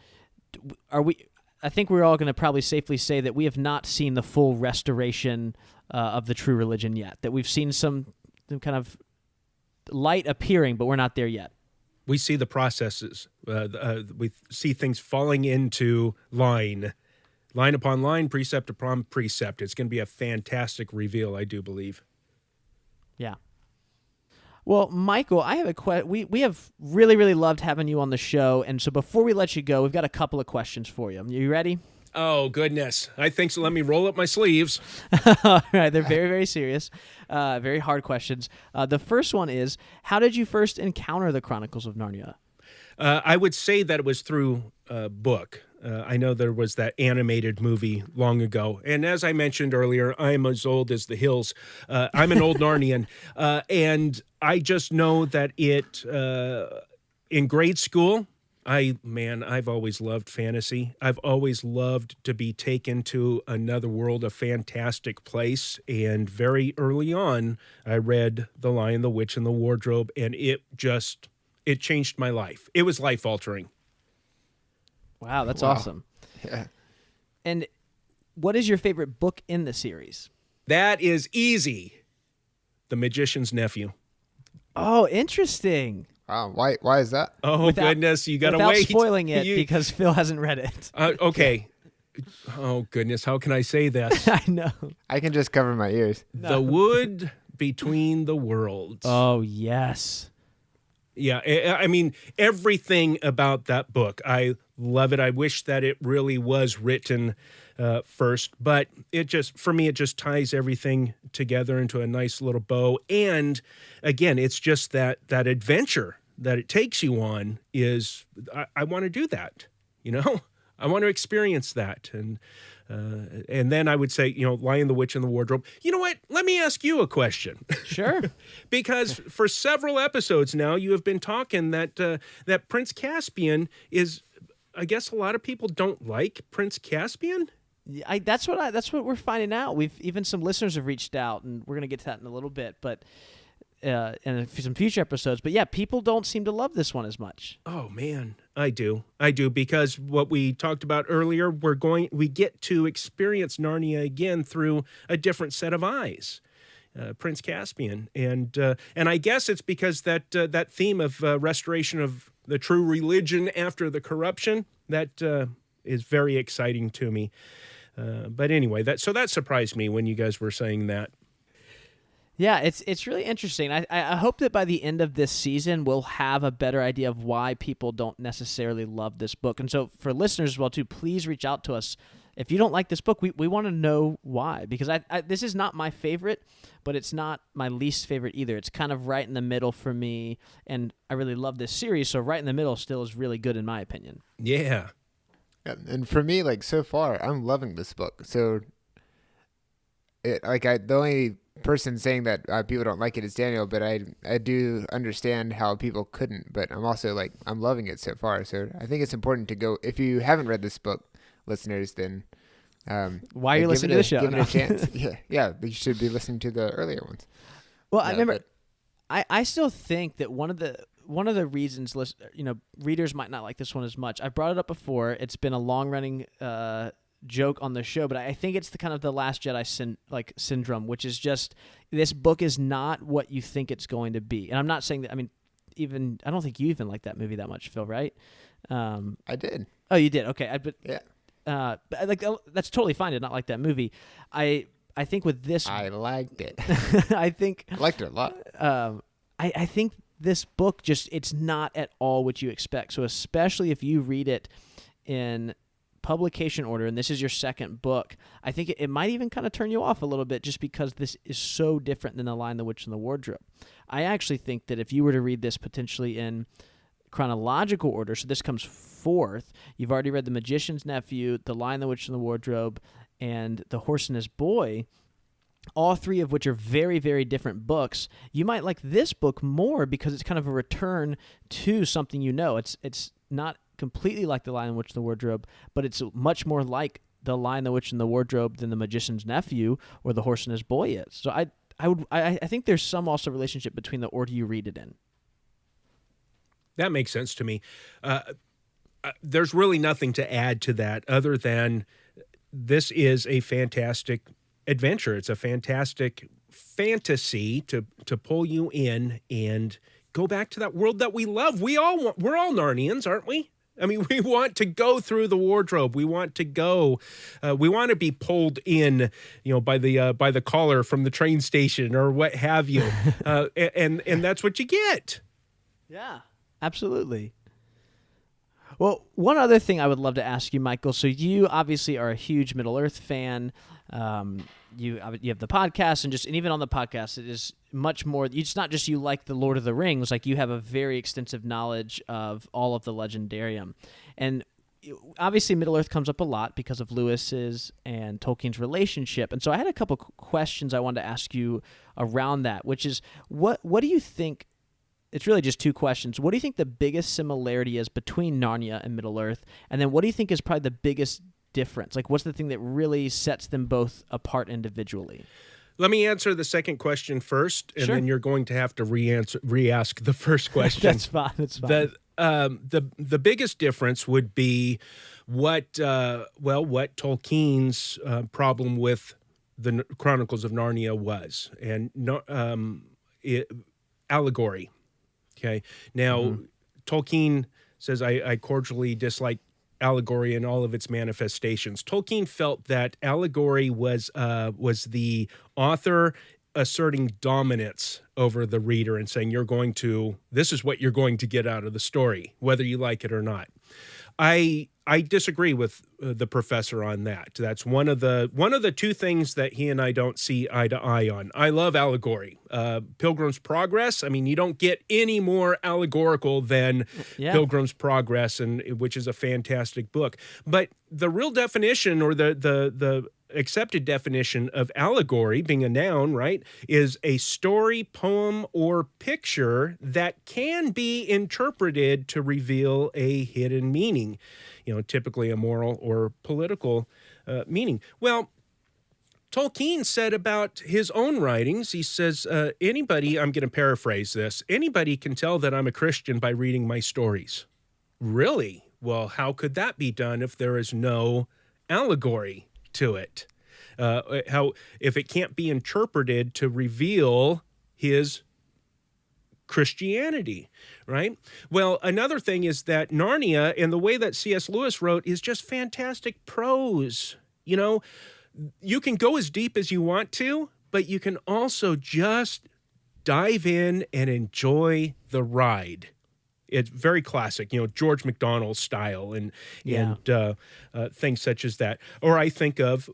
I think we're all going to probably safely say that we have not seen the full restoration of the true religion yet, that we've seen some kind of light appearing, but we're not there yet. We see the processes. We see things falling into line upon line, precept upon precept. It's going to be a fantastic reveal, I do believe. Yeah. Well, Michael, I have a question. We have really, really loved having you on the show, and so before we let you go, we've got a couple of questions for you. You ready? Oh, goodness. I think so. Let me roll up my sleeves. All right. They're very, very serious, very hard questions. The first one is, how did you first encounter the Chronicles of Narnia? I would say that it was through a book. I know there was that animated movie long ago. And as I mentioned earlier, I'm as old as the hills. I'm an old Narnian. And I just know that in grade school, I've always loved fantasy. I've always loved to be taken to another world, a fantastic place. And very early on, I read The Lion, the Witch, and the Wardrobe, and it changed my life. It was life-altering. Wow, that's awesome. Yeah. And what is your favorite book in the series? That is easy. The Magician's Nephew. Oh, interesting. Wow. Why is that? Oh, goodness. You got to without wait. Spoiling it because Phil hasn't read it. Okay. Oh, goodness. How can I say this? I know. I can just cover my ears. No. The Wood Between the Worlds. Oh, yes. Yeah. I mean, everything about that book. I love it. I wish that it really was written first, but for me, it just ties everything together into a nice little bow. And again, it's just that adventure that it takes you on is, I want to do that, I want to experience that. And then I would say, Lion, the Witch, and the Wardrobe. You know what? Let me ask you a question. Sure. Because for several episodes now, you have been talking that Prince Caspian is, I guess a lot of people don't like Prince Caspian. That's what we're finding out. Even some listeners have reached out, and we're going to get to that in a little bit, but in some future episodes. But yeah, people don't seem to love this one as much. Oh man, I do, because what we talked about earlier, we get to experience Narnia again through a different set of eyes. Prince Caspian, and I guess it's because that theme of restoration of the true religion after the corruption that is very exciting to me. But anyway, that surprised me when you guys were saying that. Yeah, it's really interesting. I hope that by the end of this season, we'll have a better idea of why people don't necessarily love this book. And so for listeners as well, too, please reach out to us. If you don't like this book, we want to know why. Because this is not my favorite, but it's not my least favorite either. It's kind of right in the middle for me, and I really love this series, so right in the middle still is really good in my opinion. Yeah. And for me, so far, I'm loving this book. So the only person saying that people don't like it is Daniel, but I do understand how people couldn't. But I'm also like, I'm loving it so far. So I think it's important to go. If you haven't read this book, listeners, then why are you listening to the show? Give it a chance. Yeah, you should be listening to the earlier ones. Well, I remember. I still think that one of the reasons readers might not like this one as much. I brought it up before. It's been a long running joke on the show, but I think it's the kind of the Last Jedi syndrome, which is just this book is not what you think it's going to be. And I'm not saying that. I mean, I don't think you even like that movie that much, Phil. Right? I did. Oh, you did. Okay. Yeah. But that's totally fine to not like that movie. I think with this, I liked it. I liked it a lot. I think this book it's not at all what you expect. So especially if you read it in publication order, and this is your second book, I think it might even kind of turn you off a little bit, just because this is so different than The Lion, the Witch, and the Wardrobe. I actually think that if you were to read this potentially in chronological order, so this comes fourth, you've already read The Magician's Nephew, The Lion, the Witch, and the Wardrobe, and The Horse and His Boy, all three of which are very, very different books. You might like this book more because it's kind of a return to something you know. It's not completely like The Lion, the Witch, and the Wardrobe, but it's much more like The Lion, the Witch, and the Wardrobe than The Magician's Nephew or The Horse and His Boy is. So I think there's some also relationship between the order you read it in. That makes sense to me. There's really nothing to add to that other than this is a fantastic adventure. It's a fantastic fantasy to pull you in and go back to that world that we love. We're all Narnians, aren't we? I mean, we want to go through the wardrobe. We want to go. We want to be pulled in, by the collar from the train station or what have you, and that's what you get. Yeah, absolutely. Well, one other thing I would love to ask you, Michael. So you obviously are a huge Middle-earth fan. You have the podcast, and even on the podcast, it is much more. It's not just you like the Lord of the Rings. Like, you have a very extensive knowledge of all of the legendarium, and obviously Middle-earth comes up a lot because of Lewis's and Tolkien's relationship. And so I had a couple questions I wanted to ask you around that, which is what do you think? It's really just two questions. What do you think the biggest similarity is between Narnia and Middle-earth? And then what do you think is probably the biggest difference? Like, what's the thing that really sets them both apart individually? Let me answer the second question first, and Sure. Then you're going to have to re-ask the first question. That's fine. The biggest difference would be what Tolkien's problem with the Chronicles of Narnia was, and allegory. Okay, now Tolkien says, I cordially dislike allegory in all of its manifestations. Tolkien felt that allegory was the author asserting dominance over the reader and saying, this is what you're going to get out of the story, whether you like it or not. I disagree with the professor on that. That's one of the two things that he and I don't see eye to eye on. I love allegory. Pilgrim's Progress, I mean, you don't get any more allegorical than Pilgrim's Progress, which is a fantastic book. But the real definition, or the accepted definition of allegory, being a noun, right, is a story, poem, or picture that can be interpreted to reveal a hidden meaning, typically a moral or political meaning. Well, Tolkien said about his own writings, he says, anybody, I'm going to paraphrase this, anybody can tell that I'm a Christian by reading my stories. Really? Well, how could that be done if there is no allegory to it? If it can't be interpreted to reveal his Christianity, right? Well, another thing is that Narnia, and the way that C.S. Lewis wrote, is just fantastic prose. You can go as deep as you want to, but you can also just dive in and enjoy the ride. It's very classic, George MacDonald style and things such as that. Or I think of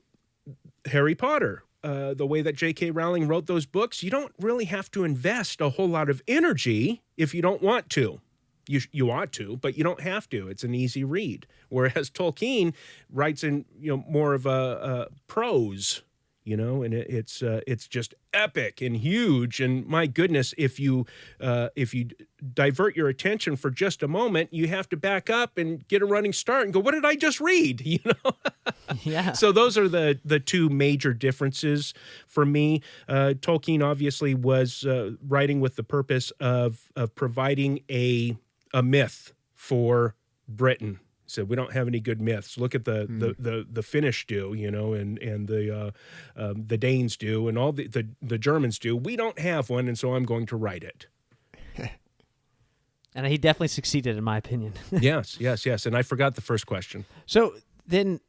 Harry Potter. The way that J.K. Rowling wrote those books, you don't really have to invest a whole lot of energy if you don't want to. You ought to, but you don't have to. It's an easy read. Whereas Tolkien writes in more of a prose, and it's just epic and huge. And my goodness, if you divert your attention for just a moment, you have to back up and get a running start and go, what did I just read? Yeah. So those are the two major differences for me. Tolkien obviously was writing with the purpose of providing a myth for Britain. So we don't have any good myths. Look at the Finnish do, and the Danes do, and all the Germans do. We don't have one, and so I'm going to write it. And he definitely succeeded, in my opinion. Yes. And I forgot the first question. So then,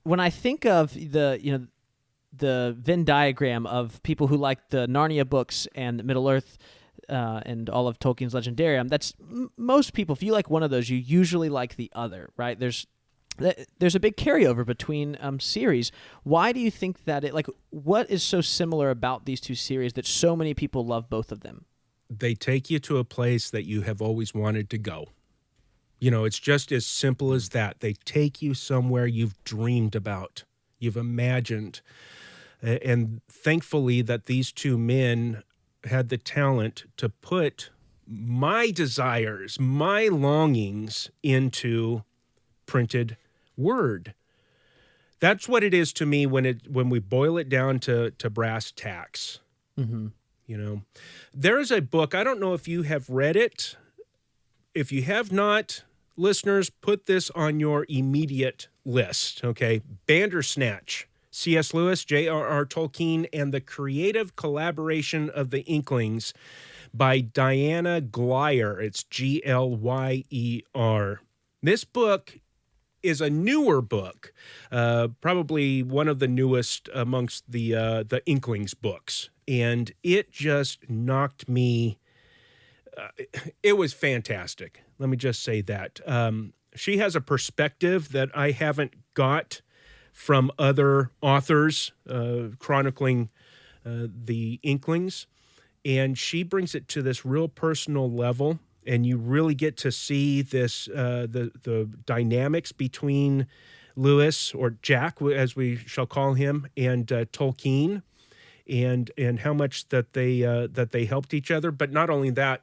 when I think of the Venn diagram of people who like the Narnia books and Middle Earth and all of Tolkien's Legendarium, that's most people. If you like one of those, you usually like the other, right? There's a big carryover between series. Why do you think that what is so similar about these two series that so many people love both of them? They take you to a place that you have always wanted to go. It's just as simple as that. They take you somewhere you've dreamed about, you've imagined. And thankfully that these two men had the talent to put my desires, my longings into printed word. That's what it is to me when we boil it down to brass tacks. Mm-hmm. There is a book, I don't know if you have read it. If you have not, listeners, put this on your immediate list, okay? Bandersnatch. C.S. Lewis, J.R.R. Tolkien, and the creative collaboration of the Inklings by Diana Glyer. It's Glyer. This book is a newer book, probably one of the newest amongst the Inklings books, and it just knocked me. It was fantastic. Let me just say that. She has a perspective that I haven't got from other authors chronicling the Inklings, and she brings it to this real personal level, and you really get to see this the dynamics between Lewis, or Jack, as we shall call him, and Tolkien, and how much that they helped each other. But not only that,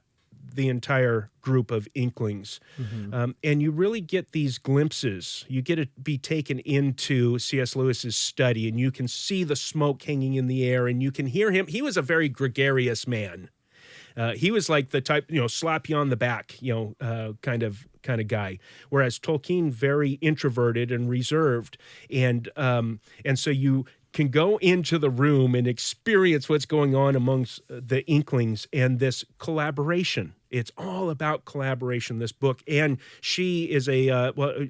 the entire group of Inklings. Mm-hmm. And you really get these glimpses. You get to be taken into C.S. Lewis's study, and you can see the smoke hanging in the air, and you can hear him. He was a very gregarious man. He was like the type, slap you on the back, kind of guy. Whereas Tolkien, very introverted and reserved. And so you can go into the room and experience what's going on amongst the Inklings and this collaboration. It's all about collaboration, this book. And she is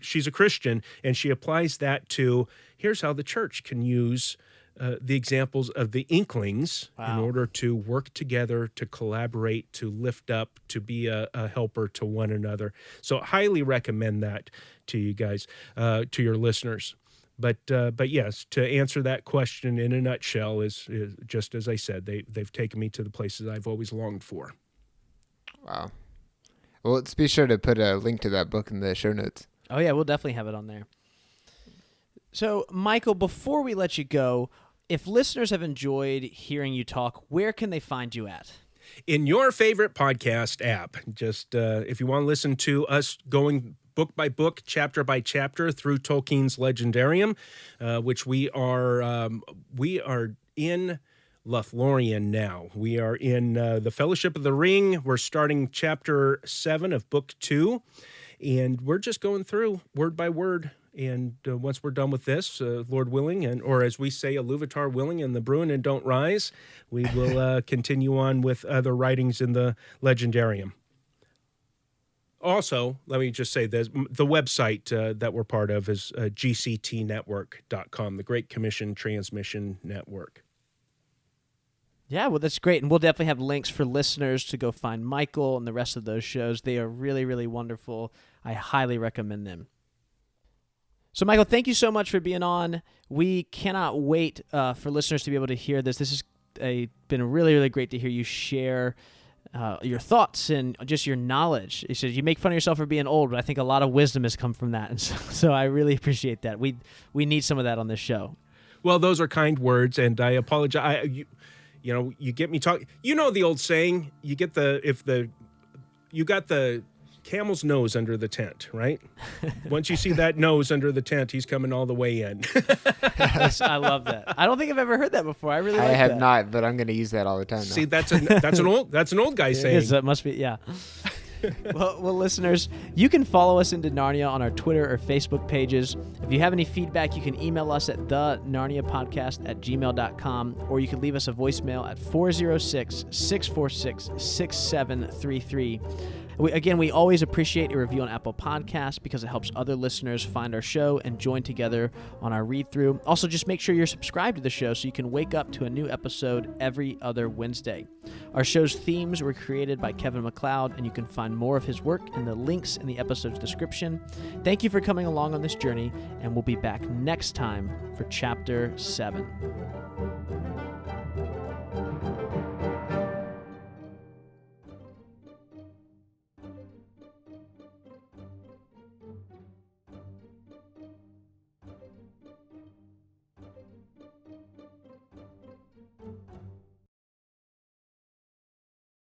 she's a Christian, and she applies that to, here's how the church can use the examples of the Inklings in order to work together, to collaborate, to lift up, to be a helper to one another. So highly recommend that to you guys, to your listeners. But yes, to answer that question in a nutshell is just as I said, they've taken me to the places I've always longed for. Wow. Well, let's be sure to put a link to that book in the show notes. Oh, yeah, we'll definitely have it on there. So, Michael, before we let you go, if listeners have enjoyed hearing you talk, where can they find you at? In your favorite podcast app. Just if you want to listen to us going book by book, chapter by chapter through Tolkien's Legendarium, which we are in Lothlorien now. We are in the Fellowship of the Ring. We're starting chapter 7 of book 2, and we're just going through word by word. And once we're done with this, Lord willing, or as we say, Iluvatar willing, and the Bruin and don't rise, we will continue on with other writings in the Legendarium. Also, let me just say this, the website that we're part of is gctnetwork.com, the Great Commission Transmission Network. Yeah, well, that's great. And we'll definitely have links for listeners to go find Michael and the rest of those shows. They are really, really wonderful. I highly recommend them. So, Michael, thank you so much for being on. We cannot wait for listeners to be able to hear this. This has been really, really great to hear you share your thoughts and just your knowledge. You said you make fun of yourself for being old, but I think a lot of wisdom has come from that. And so I really appreciate that. We need some of that on this show. Well, those are kind words, and I apologize. You get me talking. You know the old saying: you got the camel's nose under the tent, right? Once you see that nose under the tent, he's coming all the way in. Yes, I love that. I don't think I've ever heard that before. I really like I have that. not, but I'm going to use that all the time now. See, that's an old guy saying. It is, that must be, yeah. Well, listeners, you can follow us into Narnia on our Twitter or Facebook pages. If you have any feedback, you can email us at thenarniapodcast@gmail.com, or you can leave us a voicemail at 406-646-6733. We always appreciate a review on Apple Podcasts because it helps other listeners find our show and join together on our read-through. Also, just make sure you're subscribed to the show so you can wake up to a new episode every other Wednesday. Our show's themes were created by Kevin MacLeod, and you can find more of his work in the links in the episode's description. Thank you for coming along on this journey, and we'll be back next time for Chapter 7.